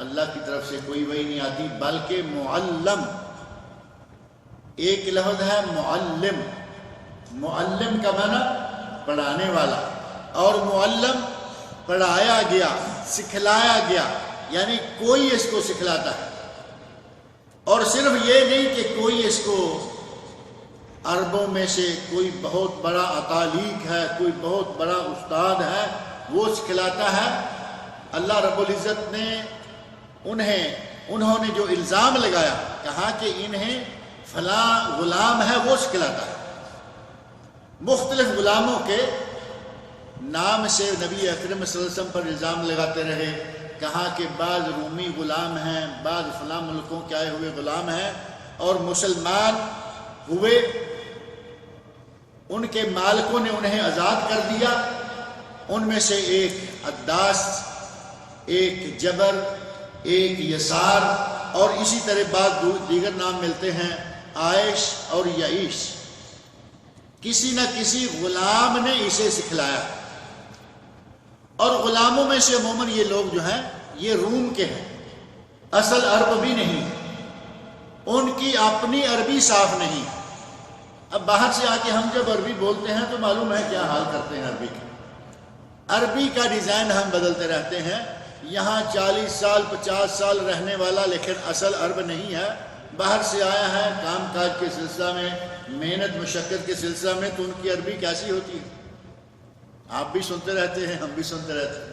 [SPEAKER 1] اللہ کی طرف سے کوئی وحی نہیں آتی، بلکہ معلم، ایک لفظ ہے معلم، معلم کا معنی پڑھانے والا، اور معلم پڑھایا گیا، سکھلایا گیا، یعنی کوئی اس کو سکھلاتا ہے۔ اور صرف یہ نہیں کہ کوئی اس کو عربوں میں سے کوئی بہت بڑا عطالیق ہے، کوئی بہت بڑا استاد ہے، وہ سکھلاتا ہے۔ اللہ رب العزت نے انہوں نے جو الزام لگایا، کہا کہ انہیں فلاں غلام ہے وہ سکھلاتا ہے۔ مختلف غلاموں کے نام سے نبی اکرم صلی اللہ علیہ وسلم پر الزام لگاتے رہے، کہا کہ بعض رومی غلام ہیں، بعض فلاں ملکوں کے آئے ہوئے غلام ہیں، اور مسلمان ہوئے، ان کے مالکوں نے انہیں آزاد کر دیا، ان میں سے ایک عداس، ایک جبر، ایک یسار، اور اسی طرح بعض دیگر نام ملتے ہیں، عائش اور یعیش۔ کسی نہ کسی غلام نے اسے سکھلایا، اور غلاموں میں سے عموماً یہ لوگ جو ہیں یہ روم کے ہیں، اصل عرب بھی نہیں، ان کی اپنی عربی صاف نہیں۔ اب باہر سے آ کے ہم جب عربی بولتے ہیں تو معلوم ہے کیا حال کرتے ہیں عربی کا، عربی کا ڈیزائن ہم بدلتے رہتے ہیں، یہاں 40 سال 50 سال رہنے والا لیکن اصل عرب نہیں ہے، باہر سے آیا ہے کام کاج کے سلسلہ میں، محنت مشقت کے سلسلہ میں، تو ان کی عربی کیسی ہوتی ہے آپ بھی سنتے رہتے ہیں، ہم بھی سنتے رہتے ہیں۔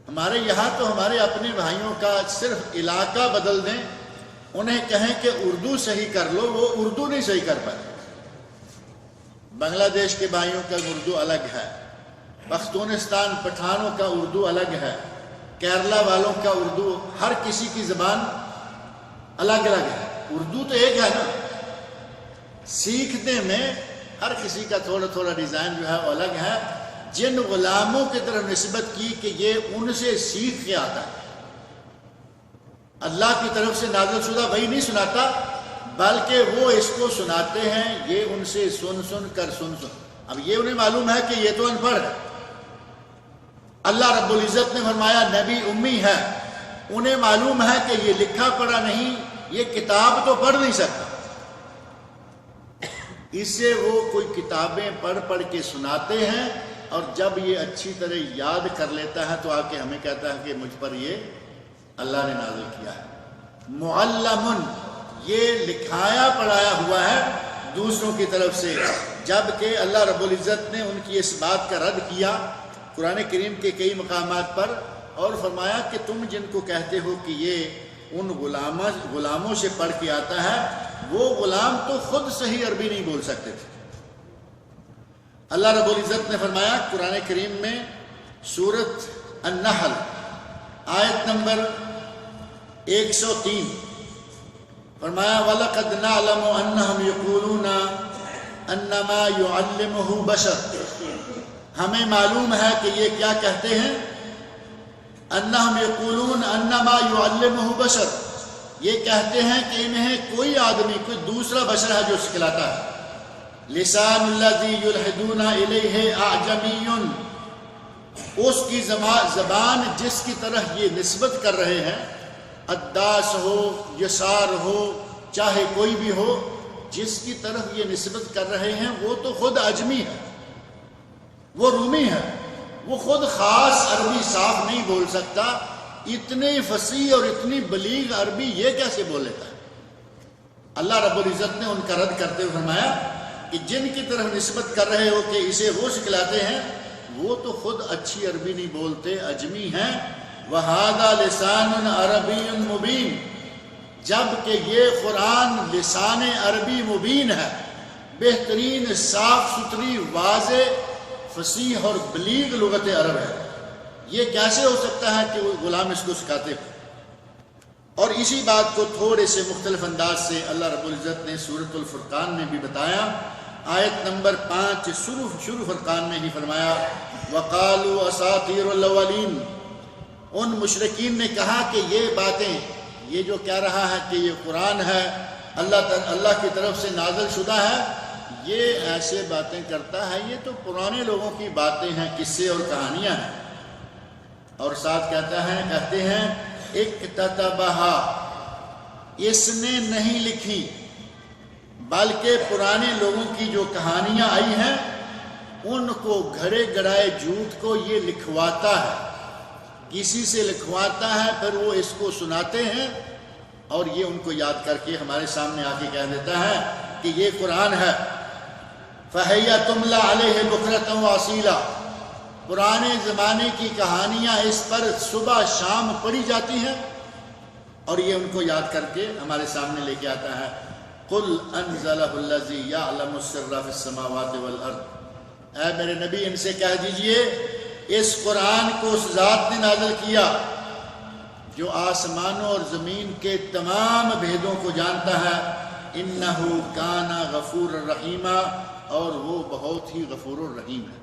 [SPEAKER 1] ہمارے یہاں تو ہمارے اپنے بھائیوں کا صرف علاقہ بدل دیں، انہیں کہیں کہ اردو صحیح کر لو، وہ اردو نہیں صحیح کر پائے۔ بنگلہ دیش کے بھائیوں کا اردو الگ ہے، پختونستان پٹھانوں کا اردو الگ ہے، کیرلا والوں کا اردو، ہر کسی کی زبان الگ الگ ہے۔ اردو تو ایک ہے نا، سیکھنے میں ہر کسی کا تھوڑا تھوڑا ڈیزائن جو ہے وہ الگ ہے۔ جن غلاموں کی طرف نسبت کی کہ یہ ان سے سیکھ کے آتا ہے، اللہ کی طرف سے نازل شدہ وہی نہیں سناتا، بلکہ وہ اس کو سناتے ہیں، یہ ان سے سن کر سن۔ اب یہ انہیں معلوم ہے کہ یہ تو ان پڑھ ہے۔ اللہ رب العزت نے فرمایا نبی امی ہے، انہیں معلوم ہے کہ یہ لکھا پڑھا نہیں، یہ کتاب تو پڑھ نہیں سکتا، اس سے وہ کوئی کتابیں پڑھ کے سناتے ہیں، اور جب یہ اچھی طرح یاد کر لیتا ہے تو آ کے ہمیں کہتا ہے کہ مجھ پر یہ اللہ نے نازل کیا ہے۔ معلم، یہ لکھایا پڑھایا ہوا ہے دوسروں کی طرف سے، جبکہ اللہ رب العزت نے ان کی اس بات کا رد کیا قرآن کریم کے کئی مقامات پر، اور فرمایا کہ تم جن کو کہتے ہو کہ یہ ان غلاموں سے پڑھ کے آتا ہے، وہ غلام تو خود صحیح عربی نہیں بول سکتے تھے۔ اللہ رب العزت نے فرمایا قرآن کریم میں سورۃ النحل آیت نمبر 103، فرمایا وَلَقَدْ نَعْلَمُ أَنَّهُمْ يَقُولُونَ أَنَّمَا يُعَلِّمُهُ بَشَرٌ، ہمیں معلوم ہے کہ یہ کیا کہتے ہیں، انہم یقولون انما یعلمہ بشر، یہ کہتے ہیں کہ انہیں کوئی آدمی، کوئی دوسرا بشر ہے جو سکھلاتا ہے۔ لسان الذی یلحدون الیہ اعجمی، اس کی زبان جس کی طرح یہ نسبت کر رہے ہیں، عداس ہو، یسار ہو، چاہے کوئی بھی ہو، جس کی طرف یہ نسبت کر رہے ہیں وہ تو خود عجمی ہے، وہ رومی ہے، وہ خود خاص عربی صاف نہیں بول سکتا، اتنی فصیح اور اتنی بلیغ عربی یہ کیسے بول لیتا ہے؟ اللہ رب العزت نے ان کا رد کرتے ہوئے فرمایا کہ جن کی طرف نسبت کر رہے ہو کہ اسے وہ سکھلاتے ہیں، وہ تو خود اچھی عربی نہیں بولتے، عجمی ہیں۔ وَهَذَا لِسَانٌ عَرَبِيٌّ مُبِينٌ، جبکہ یہ قرآن لسان عربی مبین ہے، بہترین صاف ستھری واضح فصیح اور بلیغ لغت عرب ہے۔ یہ کیسے ہو سکتا ہے کہ وہ غلام اس کو سکھاتے ہیں؟ اور اسی بات کو تھوڑے سے مختلف انداز سے اللہ رب العزت نے سورۃ الفرقان میں بھی بتایا، آیت نمبر 5 شروع فرقان میں ہی فرمایا وَقَالُوا أَسَاطِيرُ الْأَوَّلِينَ، ان مشرکین نے کہا کہ یہ باتیں، یہ جو کہہ رہا ہے کہ یہ قرآن ہے اللہ کی طرف سے نازل شدہ ہے، یہ ایسے باتیں کرتا ہے، یہ تو پرانے لوگوں کی باتیں ہیں، قصے اور کہانیاں ہیں۔ اور ساتھ کہتے ہیں اکتتبہا، اس نے نہیں لکھی، بلکہ پرانے لوگوں کی جو کہانیاں آئی ہیں ان کو گھڑے گڑائے جھوٹ کو یہ لکھواتا ہے، کسی سے لکھواتا ہے، پھر وہ اس کو سناتے ہیں، اور یہ ان کو یاد کر کے ہمارے سامنے آ کے کہہ دیتا ہے کہ یہ قرآن ہے۔ فَهِيَ تُمْلَى عَلَيْهِ بُكْرَةً وَأَصِيلًا، پرانے زمانے کی کہانیاں اس پر صبح شام پڑھی جاتی ہیں، اور یہ ان کو یاد کر کے ہمارے سامنے لے کے آتا ہے۔ قُلْ أَنزَلَهُ الَّذِي يَعْلَمُ السِّرَّ فِي السَّمَاوَاتِ وَالْأَرْضِ، اے میرے نبی ان سے کہہ دیجئے اس قرآن کو اس ذات نے نازل کیا جو آسمانوں اور زمین کے تمام بھیدوں کو جانتا ہے، إِنَّهُ كَانَ غَفُورًا رَحِيمًا، اور وہ بہت ہی غفور الرحیم ہے۔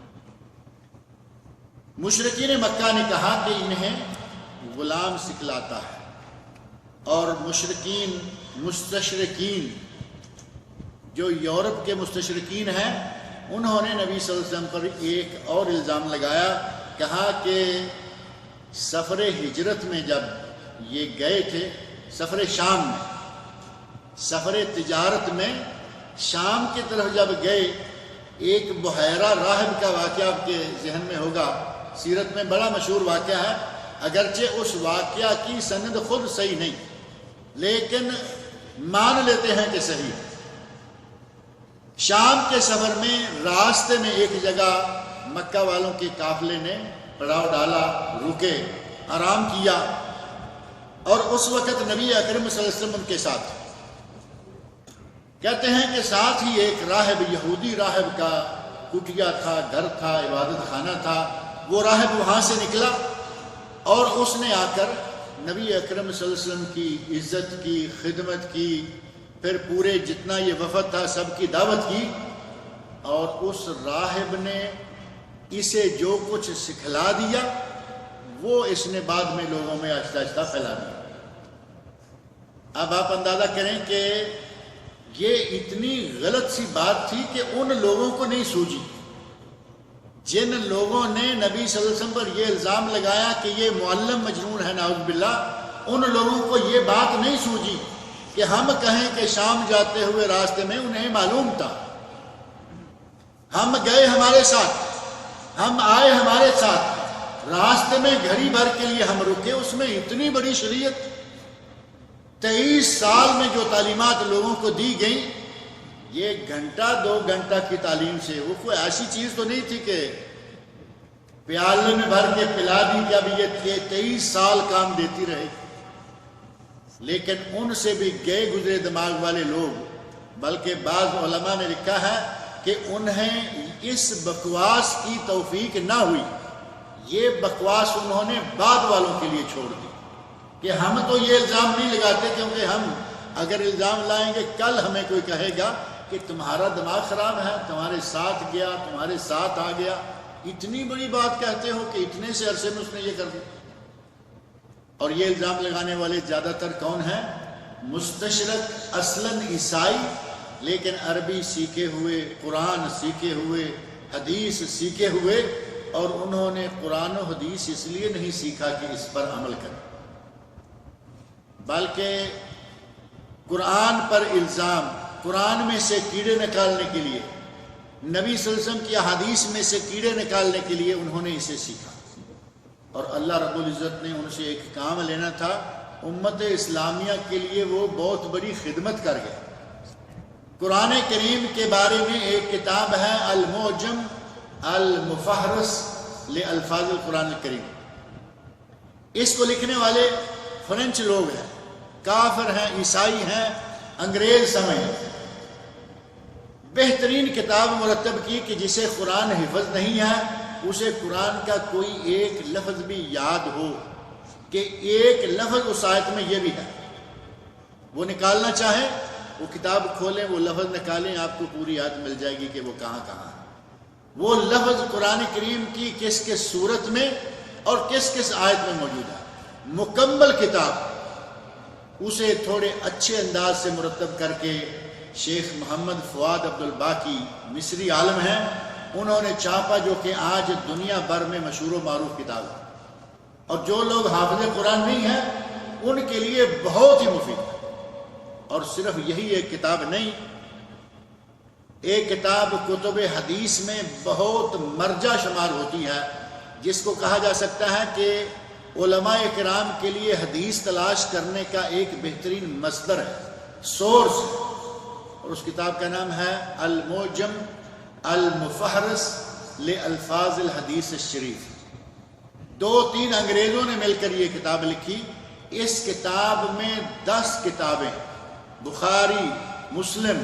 [SPEAKER 1] مشرکین مکہ نے کہا کہ انہیں غلام سکھلاتا ہے، اور مستشرقین جو یورپ کے مستشرقین ہیں، انہوں نے نبی صلی اللہ علیہ وسلم پر ایک اور الزام لگایا، کہا کہ سفر ہجرت میں جب یہ گئے تھے، سفر شام میں، سفر تجارت میں شام کی طرف جب گئے، ایک بحیرہ راہب کا واقعہ آپ کے ذہن میں ہوگا، سیرت میں بڑا مشہور واقعہ ہے، اگرچہ اس واقعہ کی سند خود صحیح نہیں، لیکن مان لیتے ہیں کہ صحیح۔ شام کے سفر میں راستے میں ایک جگہ مکہ والوں کے قافلے نے پڑاؤ ڈالا، رکے، آرام کیا، اور اس وقت نبی اکرم صلی اللہ علیہ وسلم کے ساتھ، کہتے ہیں کہ ساتھ ہی ایک راہب، یہودی راہب کا کٹیا تھا، گھر تھا، عبادت خانہ تھا، وہ راہب وہاں سے نکلا اور اس نے آ کر نبی اکرم صلی اللہ علیہ وسلم کی عزت کی، خدمت کی، پھر پورے جتنا یہ وفد تھا سب کی دعوت کی، اور اس راہب نے اسے جو کچھ سکھلا دیا وہ اس نے بعد میں لوگوں میں آہستہ آہستہ پھیلا دیا۔ اب آپ اندازہ کریں کہ یہ اتنی غلط سی بات تھی کہ ان لوگوں کو نہیں سوجی، جن لوگوں نے نبی صلی اللہ علیہ وسلم پر یہ الزام لگایا کہ یہ معلم مجنون ہے نعوذ باللہ، ان لوگوں کو یہ بات نہیں سوجی کہ ہم کہیں کہ شام جاتے ہوئے راستے میں انہیں معلوم تھا، ہم گئے ہمارے ساتھ، ہم آئے ہمارے ساتھ، راستے میں گھڑی بھر کے لیے ہم رکے، اس میں اتنی بڑی شریعت 23 سال میں جو تعلیمات لوگوں کو دی گئیں، یہ گھنٹہ 2 گھنٹہ کی تعلیم سے، وہ کوئی ایسی چیز تو نہیں تھی کہ پیالے میں بھر کے پلا دی کہ اب یہ 23 سال کام دیتی رہے، لیکن ان سے بھی گئے گزرے دماغ والے لوگ، بلکہ بعض علماء نے لکھا ہے کہ انہیں اس بکواس کی توفیق نہ ہوئی، یہ بکواس انہوں نے بعد والوں کے لیے چھوڑ دی کہ ہم تو یہ الزام نہیں لگاتے، کیونکہ ہم اگر الزام لائیں گے کل ہمیں کوئی کہے گا کہ تمہارا دماغ خراب ہے، تمہارے ساتھ گیا، تمہارے ساتھ آ گیا، اتنی بڑی بات کہتے ہو کہ اتنے سے عرصے میں اس نے یہ کر دیا۔ اور یہ الزام لگانے والے زیادہ تر کون ہیں؟ مستشرق، اصلاً عیسائی، لیکن عربی سیکھے ہوئے، قرآن سیکھے ہوئے، حدیث سیکھے ہوئے، اور انہوں نے قرآن و حدیث اس لیے نہیں سیکھا کہ اس پر عمل کریں، بلکہ قرآن پر الزام، قرآن میں سے کیڑے نکالنے کے لیے، نبی صلی اللہ علیہ وسلم کی احادیث میں سے کیڑے نکالنے کے لیے انہوں نے اسے سیکھا۔ اور اللہ رب العزت نے ان سے ایک کام لینا تھا، امت اسلامیہ کے لیے وہ بہت بڑی خدمت کر گئے۔ قرآن کریم کے بارے میں ایک کتاب ہے المعجم المفہرس لالفاظ القرآن الکریم، اس کو لکھنے والے فرینچ لوگ ہیں، کافر ہیں، عیسائی ہیں، انگریز سمجھ، بہترین کتاب مرتب کی کہ جسے قرآن حفظ نہیں ہے اسے قرآن کا کوئی ایک لفظ بھی یاد ہو کہ ایک لفظ اس آیت میں یہ بھی ہے، وہ نکالنا چاہیں وہ کتاب کھولیں، وہ لفظ نکالیں، آپ کو پوری آیت مل جائے گی کہ وہ کہاں کہاں ہے، وہ لفظ قرآن کریم کی کس کس صورت میں اور کس کس آیت میں موجود ہے، مکمل کتاب، اسے تھوڑے اچھے انداز سے مرتب کر کے شیخ محمد فؤاد عبدالباقی مصری عالم ہیں، انہوں نے چھاپا، جو کہ آج دنیا بھر میں مشہور و معروف کتاب ہے، اور جو لوگ حافظ قرآن نہیں ہیں ان کے لیے بہت ہی مفید ہے۔ اور صرف یہی ایک کتاب نہیں، ایک کتاب کتب حدیث میں بہت مرجع شمار ہوتی ہے، جس کو کہا جا سکتا ہے کہ علماء کرام کے لیے حدیث تلاش کرنے کا ایک بہترین مصدر ہے، سورس، اور اس کتاب کا نام ہے المعجم المفہرس لالفاظ الحدیث الشریف۔ 2-3 انگریزوں نے مل کر یہ کتاب لکھی، اس کتاب میں 10 کتابیں، بخاری، مسلم،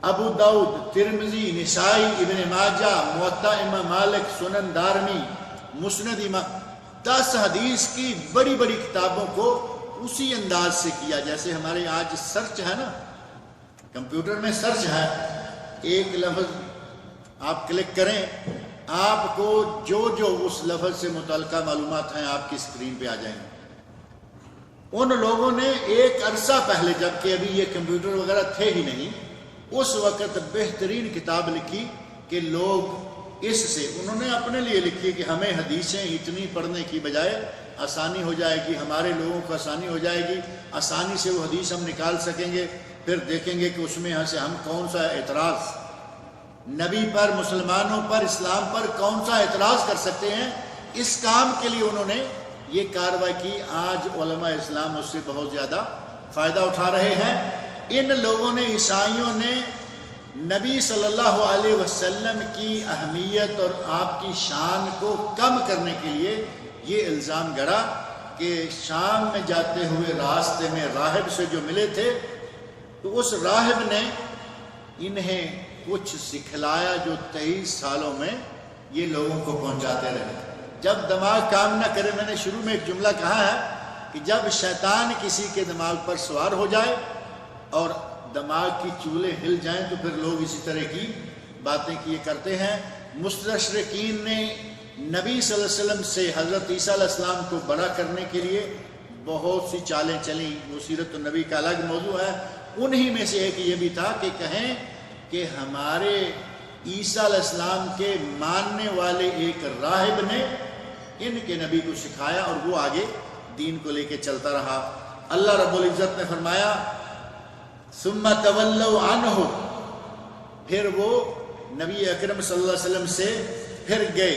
[SPEAKER 1] ابو داؤد، ترمذی، نسائی، ابن ماجہ، موطا امام مالک، سنن دارمی، مسند امام، 10 حدیث کی بڑی بڑی کتابوں کو اسی انداز سے کیا جیسے ہمارے آج سرچ ہے نا، کمپیوٹر میں سرچ ہے، ایک لفظ آپ کلک کریں، آپ کو جو اس لفظ سے متعلقہ معلومات ہیں آپ کی اسکرین پہ آ جائیں گے۔ ان لوگوں نے ایک عرصہ پہلے، جب کہ ابھی یہ کمپیوٹر وغیرہ تھے ہی نہیں، اس وقت بہترین کتاب لکھی کہ لوگ اس سے، انہوں نے اپنے لیے لکھی کہ ہمیں حدیثیں اتنی پڑھنے کی بجائے آسانی ہو جائے گی، ہمارے لوگوں کو آسانی ہو جائے گی، آسانی سے وہ حدیث ہم نکال سکیں گے، پھر دیکھیں گے کہ اس میں یہاں سے ہم کون سا اعتراض نبی پر، مسلمانوں پر، اسلام پر کون سا اعتراض کر سکتے ہیں۔ اس کام کے لیے انہوں نے یہ کارروائی کی۔ آج علماء اسلام اس سے بہت زیادہ فائدہ اٹھا رہے ہیں۔ ان لوگوں نے، عیسائیوں نے، نبی صلی اللہ علیہ وسلم کی اہمیت اور آپ کی شان کو کم کرنے کے لیے یہ الزام گڑا کہ شام میں جاتے ہوئے راستے میں راہب سے جو ملے تھے تو اس راہب نے انہیں کچھ سکھلایا جو 23 سالوں میں یہ لوگوں کو پہنچاتے رہے۔ جب دماغ کام نہ کرے، میں نے شروع میں ایک جملہ کہا ہے کہ جب شیطان کسی کے دماغ پر سوار ہو جائے اور دماغ کی چولے ہل جائیں تو پھر لوگ اسی طرح کی باتیں کیے کرتے ہیں۔ مستشرقین نے نبی صلی اللہ علیہ وسلم سے حضرت عیسیٰ علیہ السلام کو بڑا کرنے کے لیے بہت سی چالیں چلیں، وہ سیرت النبی کا الگ موضوع ہے۔ انہی میں سے ایک یہ بھی تھا کہ کہیں کہ ہمارے عیسیٰ علیہ السلام کے ماننے والے ایک راہب نے ان کے نبی کو سکھایا اور وہ آگے دین کو لے کے چلتا رہا۔ اللہ رب العزت نے فرمایا ثم تولوا عنہ، پھر وہ نبی اکرم صلی اللہ علیہ وسلم سے پھر گئے،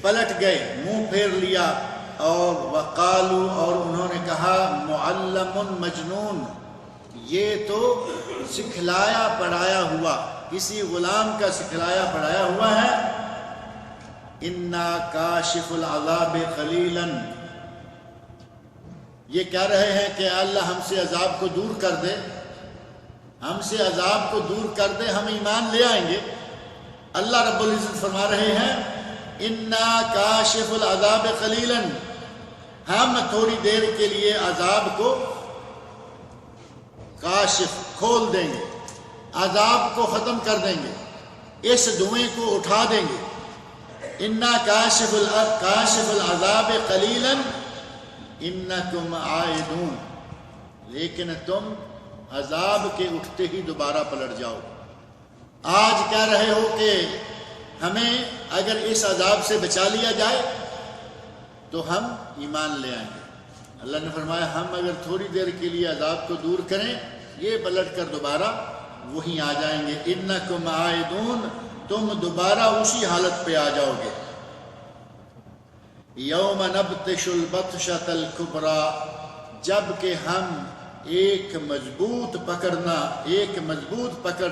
[SPEAKER 1] پلٹ گئے، منہ پھیر لیا، اور وقالوا، اور انہوں نے کہا معلم مجنون، یہ تو سکھلایا پڑھایا ہوا، کسی غلام کا سکھلایا پڑھایا ہوا ہے۔ انا کاشف العذاب قلیلا، یہ کہہ رہے ہیں کہ اللہ ہم سے عذاب کو دور کر دے، ہم سے عذاب کو دور کر دے، ہم ایمان لے آئیں گے۔ اللہ رب العزت فرما رہے ہیں انا کاشف العذاب قلیلا، ہم تھوڑی دیر کے لیے عذاب کو کاشف کھول دیں گے، عذاب کو ختم کر دیں گے، اس دھوئیں کو اٹھا دیں گے۔ انا کاشف العذاب قلیلا انکم عائدون، لیکن تم عذاب کے اٹھتے ہی دوبارہ پلٹ جاؤ۔ آج کہہ رہے ہو کہ ہمیں اگر اس عذاب سے بچا لیا جائے تو ہم ایمان لے آئیں گے۔ اللہ نے فرمایا ہم اگر تھوڑی دیر کے لیے عذاب کو دور کریں، یہ پلٹ کر دوبارہ وہیں آ جائیں گے۔ انکم عائدون، تم دوبارہ اسی حالت پہ آ جاؤ گے۔ یوم نبطش البطشۃ الکبریٰ، جب کہ ہم ایک مضبوط پکڑ،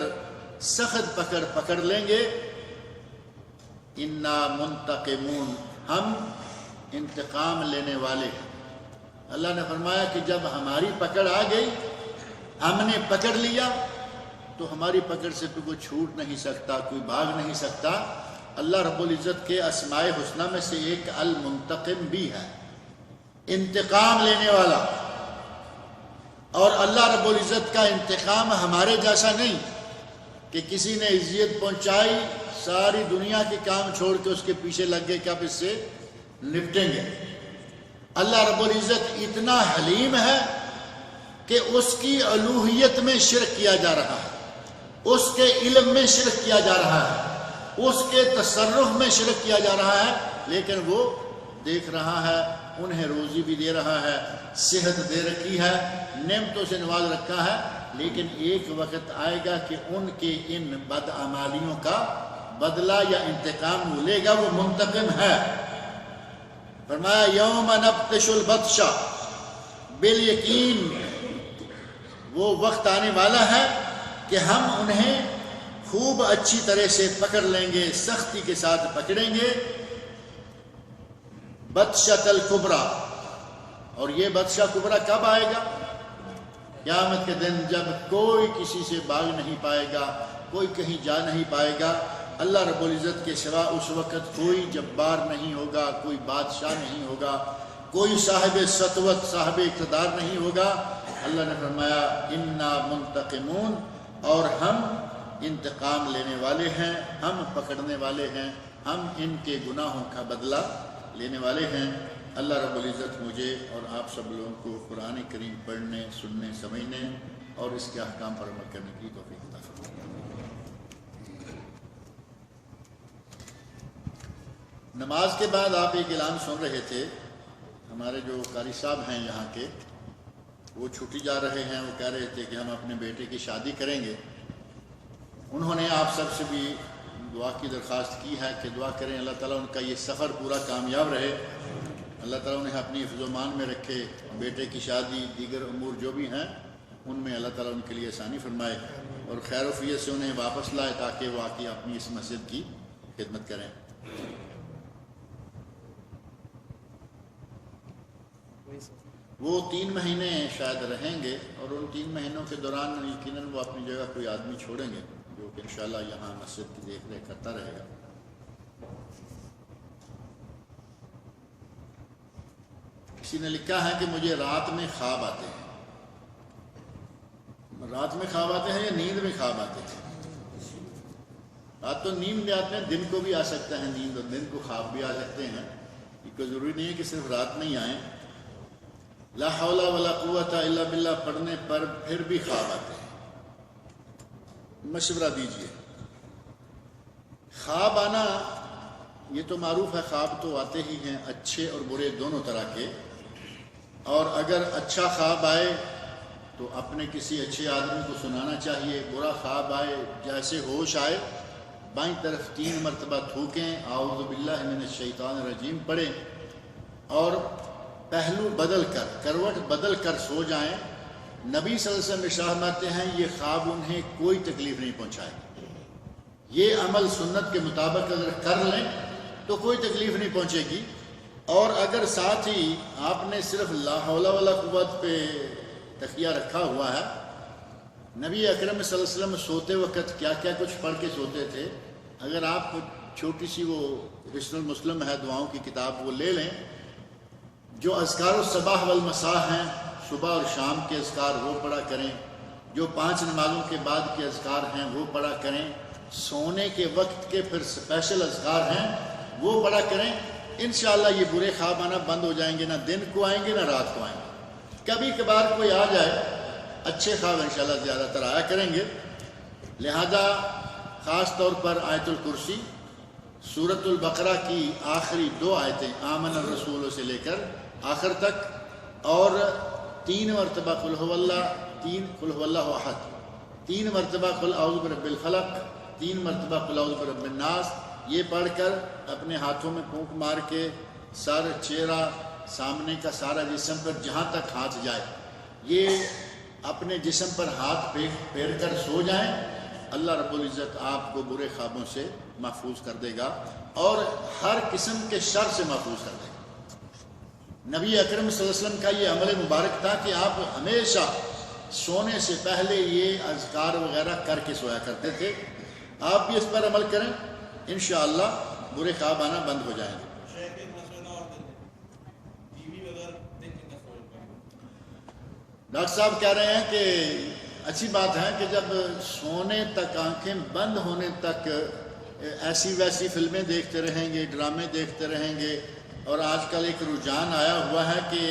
[SPEAKER 1] سخت پکڑ پکڑ لیں گے۔ انا منتقمون، ہم انتقام لینے والے ہیں۔ اللہ نے فرمایا کہ جب ہماری پکڑ آ گئی، ہم نے پکڑ لیا، تو ہماری پکڑ سے کوئی چھوٹ نہیں سکتا، کوئی بھاگ نہیں سکتا۔ اللہ رب العزت کے اسماء حسنی میں سے ایک المنتقم بھی ہے، انتقام لینے والا۔ اور اللہ رب العزت کا انتقام ہمارے جیسا نہیں کہ کسی نے اذیت پہنچائی، ساری دنیا کے کام چھوڑ کے اس کے پیچھے لگ گئے کہ آپ اس سے نپٹیں گے۔ اللہ رب العزت اتنا حلیم ہے کہ اس کی الوہیت میں شرک کیا جا رہا ہے، اس کے علم میں شرک کیا جا رہا ہے، اس کے تصرف میں شرک کیا جا رہا ہے، لیکن وہ دیکھ رہا ہے، انہیں روزی بھی دے رہا ہے، صحت دے رکھی ہے، نعمتوں سے نواز رکھا ہے، لیکن ایک وقت آئے گا کہ ان کے ان بدعمالیوں کا بدلہ یا انتقام وہ لے گا۔ وہ منتقم ہے۔ فرمایا یوم نبطش البطشہ، بالیقین وہ وقت آنے والا ہے کہ ہم انہیں خوب اچھی طرح سے پکڑ لیں گے، سختی کے ساتھ پکڑیں گے۔ بطشۃ الکبریٰ، اور یہ بطشہ کبریٰ کب آئے گا؟ قیامت کے دن، جب کوئی کسی سے بھاگ نہیں پائے گا، کوئی کہیں جا نہیں پائے گا۔ اللہ رب العزت کے سوا اس وقت کوئی جبار نہیں ہوگا، کوئی بادشاہ نہیں ہوگا، کوئی صاحب سطوت، صاحب اقتدار نہیں ہوگا۔ اللہ نے فرمایا انا منتقمون، اور ہم انتقام لینے والے ہیں، ہم پکڑنے والے ہیں، ہم ان کے گناہوں کا بدلہ لینے والے ہیں۔ اللہ رب العزت مجھے اور آپ سب لوگوں کو قرآن کریم پڑھنے، سننے، سمجھنے اور اس کے احکام پر عمل کرنے کی توفیق عطا فرمائے۔ نماز کے بعد آپ ایک اعلان سن رہے تھے، ہمارے جو قاری صاحب ہیں یہاں کے، وہ چھٹی جا رہے ہیں، وہ کہہ رہے تھے کہ ہم اپنے بیٹے کی شادی کریں گے۔ انہوں نے آپ سب سے بھی دعا کی درخواست کی ہے کہ دعا کریں اللہ تعالیٰ ان کا یہ سفر پورا کامیاب رہے، اللہ تعالیٰ انہیں اپنی حفظ و امان میں رکھے، بیٹے کی شادی، دیگر امور جو بھی ہیں ان میں اللہ تعالیٰ ان کے لیے آسانی فرمائے، اور خیر و فیت سے انہیں واپس لائے تاکہ وہ آ کے اپنی اس مسجد کی خدمت کریں۔ وہ 3 مہینے شاید رہیں گے، اور ان 3 مہینوں کے دوران یقیناً وہ اپنی جگہ کوئی آدمی چھوڑیں گے۔ جو کہ انشاءاللہ یہاں مسجد کی دیکھ ریکھ کرتا رہے گا۔ کسی نے لکھا ہے کہ مجھے رات میں خواب آتے ہیں۔ رات میں خواب آتے ہیں یا نیند میں خواب آتے ہیں؟ رات تو نیند میں آتے ہیں، دن کو بھی آ سکتا ہے نیند، اور دن کو خواب بھی آ سکتے ہیں۔ یہ کوئی ضروری نہیں ہے کہ صرف رات میں ہی آئیں۔ لا حول ولا قوت الا باللہ پڑھنے پر پھر بھی خواب آتے ہیں، مشورہ دیجئے۔ خواب آنا یہ تو معروف ہے، خواب تو آتے ہی ہیں، اچھے اور برے دونوں طرح کے۔ اور اگر اچھا خواب آئے تو اپنے کسی اچھے آدمی کو سنانا چاہیے، برا خواب آئے جیسے ہوش آئے بائیں طرف 3 مرتبہ تھوکیں، اعوذ باللہ من الشیطان الرجیم پڑھیں، اور پہلو بدل کر، کروٹ بدل کر سو جائیں۔ نبی صلی اللہ علیہ وسلم ارشاد فرماتے ہیں یہ خواب انہیں کوئی تکلیف نہیں پہنچائے۔ یہ عمل سنت کے مطابق اگر کر لیں تو کوئی تکلیف نہیں پہنچے گی۔ اور اگر ساتھ ہی آپ نے صرف لا حول ولا قوت پہ تکیہ رکھا ہوا ہے، نبی اکرم صلی اللہ علیہ وسلم سوتے وقت کیا کیا کچھ پڑھ کے سوتے تھے، اگر آپ چھوٹی سی وہ حسن المسلم ہے دعاؤں کی کتاب وہ لے لیں، جو اذکار الصباح والمساء ہیں، صبح اور شام کے اذکار وہ پڑھا کریں، جو 5 نمازوں کے بعد کے اذکار ہیں وہ پڑھا کریں، سونے کے وقت کے پھر اسپیشل اذکار ہیں وہ پڑھا کریں، انشاءاللہ یہ برے خواب آنا بند ہو جائیں گے، نہ دن کو آئیں گے نہ رات کو آئیں گے۔ کبھی کبھار کوئی آ جائے، اچھے خواب انشاءاللہ زیادہ تر آیا کریں گے۔ لہذا خاص طور پر آیت الکرسی، سورۃ البقرہ کی آخری 2 آیتیں آمن الرسول سے لے کر آخر تک، اور 3 مرتبہ قل هو اللہ، 3 قل هو اللہ احد، 3 مرتبہ قل اعوذ برب الفلق، 3 مرتبہ قل اعوذ برب الناس، یہ پڑھ کر اپنے ہاتھوں میں پھونک مار کے سر، چہرہ، سامنے کا سارا جسم پر جہاں تک ہاتھ جائے یہ اپنے جسم پر ہاتھ پھیر کر سو جائیں، اللہ رب العزت آپ کو برے خوابوں سے محفوظ کر دے گا اور ہر قسم کے شر سے محفوظ کر دے گا۔ نبی اکرم صلی اللہ علیہ وسلم کا یہ عمل مبارک تھا کہ آپ ہمیشہ سونے سے پہلے یہ اذکار وغیرہ کر کے سویا کرتے تھے۔ آپ بھی اس پر عمل کریں، انشاءاللہ برے خواب آنا بند ہو جائیں گے۔ ڈاکٹر صاحب کہہ رہے ہیں کہ اچھی بات ہے کہ جب سونے تک، آنکھیں بند ہونے تک ایسی ویسی فلمیں دیکھتے رہیں گے، ڈرامے دیکھتے رہیں گے، اور آج کل ایک رجحان آیا ہوا ہے کہ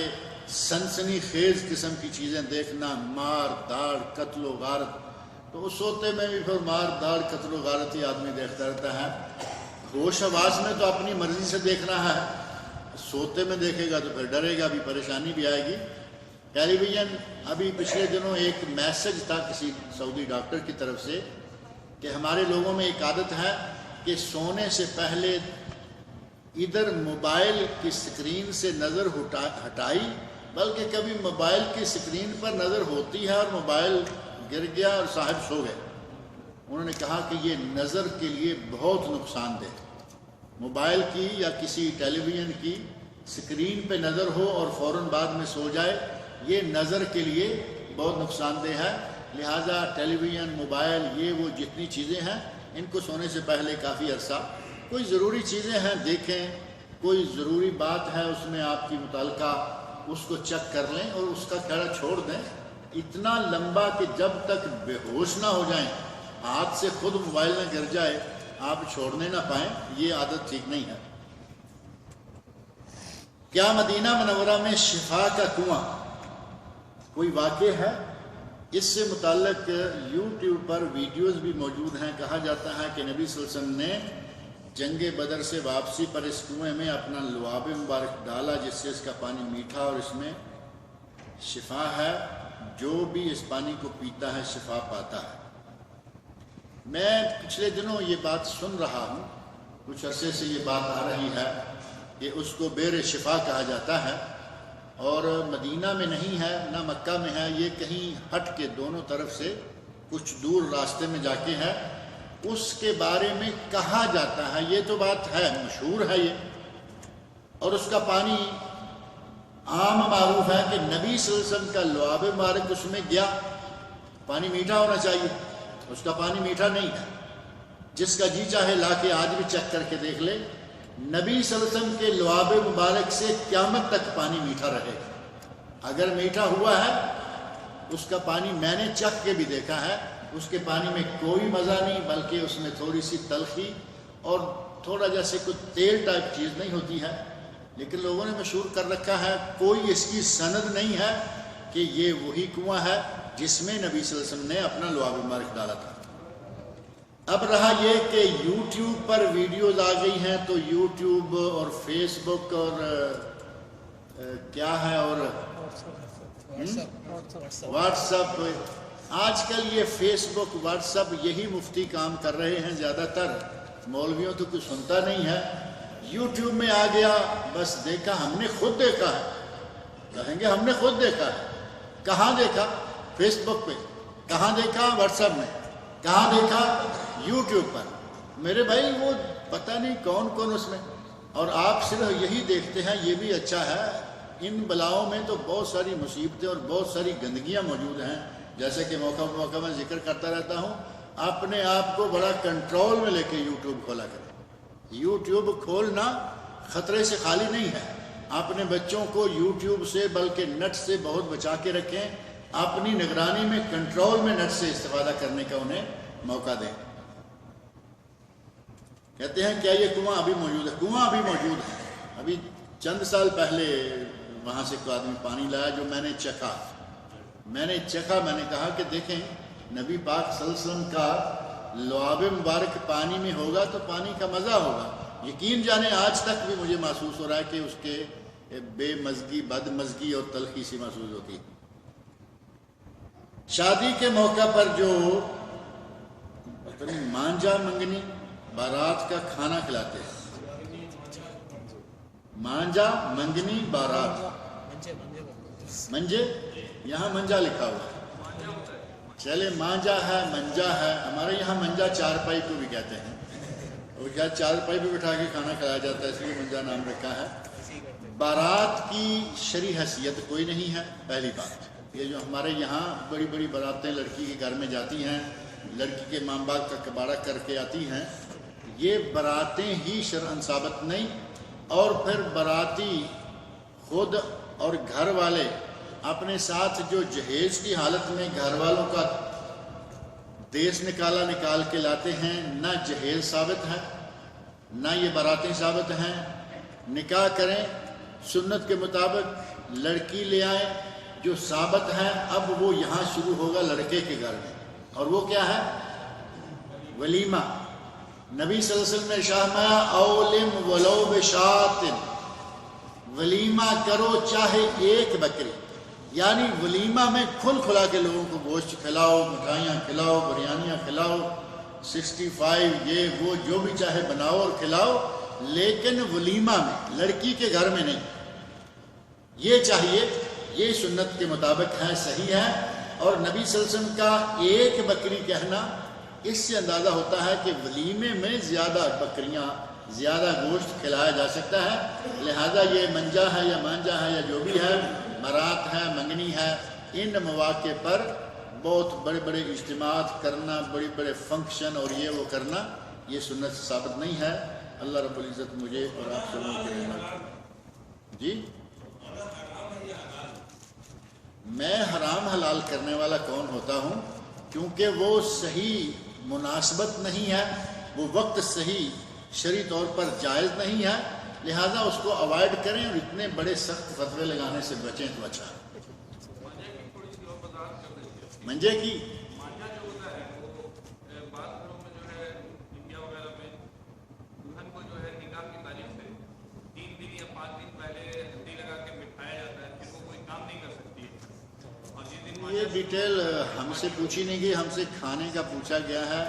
[SPEAKER 1] سنسنی خیز قسم کی چیزیں دیکھنا، مار داڑ، قتل و غارت، تو اس سوتے میں بھی پھر مار داڑ، قتل و غارت ہی آدمی دیکھتا رہتا ہے۔ ہوش حواس میں تو اپنی مرضی سے دیکھنا ہے، سوتے میں دیکھے گا تو پھر ڈرے گا بھی، پریشانی بھی آئے گی۔ ٹیلی ویژن، ابھی پچھلے دنوں ایک میسج تھا کسی سعودی ڈاکٹر کی طرف سے کہ ہمارے لوگوں میں ایک عادت ہے کہ سونے سے پہلے ادھر موبائل کی سکرین سے نظر ہٹائی، بلکہ کبھی موبائل کی سکرین پر نظر ہوتی ہے اور موبائل گر گیا اور صاحب سو گئے۔ انہوں نے کہا کہ یہ نظر کے لیے بہت نقصان دہ، موبائل کی یا کسی ٹیلی ویژن کی سکرین پہ نظر ہو اور فوراً بعد میں سو جائے، یہ نظر کے لیے بہت نقصان دہ ہے۔ لہٰذا ٹیلی ویژن، موبائل، یہ وہ جتنی چیزیں ہیں ان کو سونے سے پہلے کافی عرصہ، کوئی ضروری چیزیں ہیں دیکھیں، کوئی ضروری بات ہے اس میں آپ کی متعلقہ، اس کو چیک کر لیں اور اس کا کھڑا چھوڑ دیں۔ اتنا لمبا کہ جب تک بے ہوش نہ ہو جائیں، ہاتھ سے خود موبائل نہ گر جائے، آپ چھوڑنے نہ پائیں، یہ عادت ٹھیک نہیں ہے۔ کیا مدینہ منورہ میں شفا کا کنواں کوئی واقع ہے؟ اس سے متعلق یوٹیوب پر ویڈیوز بھی موجود ہیں۔ کہا جاتا ہے کہ نبی صلی اللہ علیہ وسلم نے جنگ بدر سے واپسی پر اس کنویں میں اپنا لعاب مبارک ڈالا، جس سے اس کا پانی میٹھا اور اس میں شفا ہے، جو بھی اس پانی کو پیتا ہے شفا پاتا ہے۔ میں پچھلے دنوں یہ بات سن رہا ہوں، کچھ عرصے سے یہ بات آ رہی ہے کہ اس کو بیر شفا کہا جاتا ہے، اور مدینہ میں نہیں ہے نہ مکہ میں ہے، یہ کہیں ہٹ کے دونوں طرف سے کچھ دور راستے میں جا کے ہے۔ اس کے بارے میں کہا جاتا ہے، یہ تو بات ہے، مشہور ہے یہ، اور اس کا پانی عام معروف ہے کہ نبی صلی اللہ علیہ وسلم کا لعاب مبارک اس میں گیا، پانی میٹھا ہونا چاہیے، اس کا پانی میٹھا نہیں ہے. جس کا جی چاہے لا کے آج بھی چیک کر کے دیکھ لے, نبی صلی اللہ علیہ وسلم کے لعاب مبارک سے قیامت تک پانی میٹھا رہے گا. اگر میٹھا ہوا ہے, اس کا پانی میں نے چکھ کے بھی دیکھا ہے, اس کے پانی میں کوئی مزہ نہیں, بلکہ اس میں تھوڑی سی تلخی اور تھوڑا جیسے کچھ تیل ٹائپ چیز نہیں ہوتی ہے. لیکن لوگوں نے مشہور کر رکھا ہے, کوئی اس کی سند نہیں ہے کہ یہ وہی کنواں ہے جس میں نبی صلی اللہ علیہ وسلم نے اپنا لعاب مبارک ڈالا تھا. اب رہا یہ کہ یوٹیوب پر ویڈیوز آ گئی ہیں, تو یوٹیوب اور فیس بک اور کیا ہے اور واٹس اپ, آج کل یہ فیس بک واٹس اپ یہی مفتی کام کر رہے ہیں زیادہ تر. مولویوں تو کچھ سنتا نہیں ہے. یوٹیوب میں آ گیا, بس دیکھا, ہم نے خود دیکھا ہے, کہیں گے ہم نے خود دیکھا ہے. کہاں دیکھا؟ فیس بک پہ. کہاں دیکھا؟ واٹس ایپ میں. کہاں دیکھا؟ یوٹیوب پر. میرے بھائی وہ پتہ نہیں کون کون اس میں, اور آپ صرف یہی دیکھتے ہیں, یہ بھی اچھا ہے. ان بلاؤں میں تو بہت ساری مصیبتیں اور بہت ساری گندگیاں موجود ہیں. جیسے کہ موقع میں ذکر کرتا رہتا ہوں, اپنے آپ کو بڑا کنٹرول میں لے کے یوٹیوب کھولا کریں. یوٹیوب کھولنا خطرے سے خالی نہیں ہے. اپنے بچوں کو یوٹیوب سے بلکہ نیٹ سے بہت بچا کے رکھیں. اپنی نگرانی میں, کنٹرول میں نیٹ سے استفادہ کرنے کا انہیں موقع دیں. کہتے ہیں کیا یہ کنواں ابھی موجود ہے؟ کنواں ابھی موجود ہے. ابھی چند سال پہلے وہاں سے کوئی آدمی پانی لایا, جو میں نے چکھا. میں نے کہا کہ دیکھیں, نبی پاک صلی اللہ علیہ وسلم کا لعاب مبارک پانی میں ہوگا تو پانی کا مزہ ہوگا. یقین جانے آج تک بھی مجھے محسوس ہو رہا ہے کہ اس کے بے مزگی, بد مزگی اور تلخی سی محسوس ہوتی. شادی کے موقع پر جو مانجا منگنی بارات کا کھانا کھلاتے ہیں, مانجا منگنی بارات, منجے, یہاں منجا لکھا ہوا ہے, چلے مانجا ہے منجا ہے. ہمارے یہاں منجا چارپائی کو بھی کہتے ہیں, اور کیا چارپائی پہ بٹھا کے کھانا کھلایا جاتا ہے, اس لیے منجا نام رکھا ہے. بارات کی شرعی حیثیت کوئی نہیں ہے. پہلی بات یہ جو ہمارے یہاں بڑی بڑی باراتیں لڑکی کے گھر میں جاتی ہیں, لڑکی کے ماں باپ کا کباڑہ کر کے آتی ہیں, یہ باراتیں ہی شرعاً ثابت نہیں. اور پھر باراتی خود اور گھر والے اپنے ساتھ جو جہیز کی حالت میں گھر والوں کا دیس نکال کے لاتے ہیں, نہ جہیز ثابت ہے نہ یہ باراتیں ثابت ہیں. نکاح کریں سنت کے مطابق, لڑکی لے آئیں, جو ثابت ہے اب وہ یہاں شروع ہوگا لڑکے کے گھر میں, اور وہ کیا ہے؟ ولیمہ. نبی صلی اللہ علیہ وسلم نے ارشاد فرمایا اولم ولو بشات, ولیمہ کرو چاہے ایک بکری. یعنی ولیمہ میں کھل کھلا کے لوگوں کو گوشت کھلاؤ, مٹھائیاں کھلاؤ, بریانیاں کھلاؤ, 65 یہ وہ جو بھی چاہے بناؤ اور کھلاؤ, لیکن ولیمہ میں, لڑکی کے گھر میں نہیں. یہ چاہیے, یہ سنت کے مطابق ہے, صحیح ہے. اور نبی صلی اللہ علیہ وسلم کا ایک بکری کہنا, اس سے اندازہ ہوتا ہے کہ ولیمے میں زیادہ بکریاں, زیادہ گوشت کھلایا جا سکتا ہے. لہذا یہ منجا ہے یا مانجا ہے یا جو بھی ہے, بارات ہے, منگنی ہے, ان مواقع پر بہت بڑے بڑے اجتماعات کرنا, بڑے بڑے فنکشن اور یہ وہ کرنا, یہ سنت سے ثابت نہیں ہے. اللہ رب العزت مجھے اور آپ سبوں کے رحمت. جی میں حرام حلال کرنے والا کون ہوتا ہوں؟ کیونکہ وہ صحیح مناسبت نہیں ہے, وہ وقت صحیح شرعی طور پر جائز نہیں ہے. لہذا اس کو اوائڈ کریں, اور اتنے بڑے سخت فتوے لگانے سے بچیں تو اچھا. منجے کی یہ ڈیٹیل ہم سے پوچھی نہیں گئی, ہم سے کھانے کا پوچھا گیا ہے.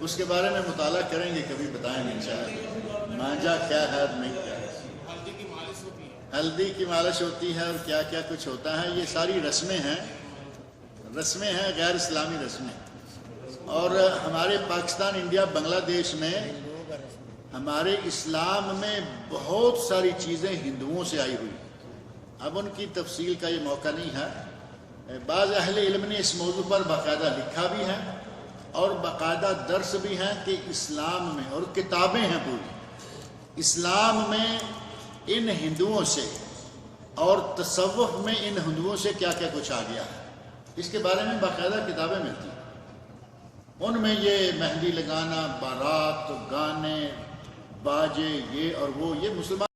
[SPEAKER 1] اس کے بارے میں مطالعہ کریں گے, کبھی بتائیں گے انشاءاللہ. مانجا کیا ہے نہیں کیا ہے. ہلدی کی مالش ہوتی ہے اور کیا کیا کچھ ہوتا ہے. یہ ساری رسمیں ہیں غیر اسلامی رسمیں. اور ہمارے پاکستان, انڈیا, بنگلہ دیش میں, ہمارے اسلام میں بہت ساری چیزیں ہندوؤں سے آئی ہوئی. اب ان کی تفصیل کا یہ موقع نہیں ہے. بعض اہل علم نے اس موضوع پر باقاعدہ لکھا بھی ہے, اور باقاعدہ درس بھی ہیں کہ اسلام میں، اور کتابیں ہیں پوری، اسلام میں ان ہندوؤں سے اور تصوف میں ان ہندوؤں سے کیا کیا کچھ آ گیا ہے، اس کے بارے میں باقاعدہ کتابیں ملتی ہیں۔ ان میں یہ مہندی لگانا، بارات، گانے، باجے، یہ اور وہ، یہ مسلمان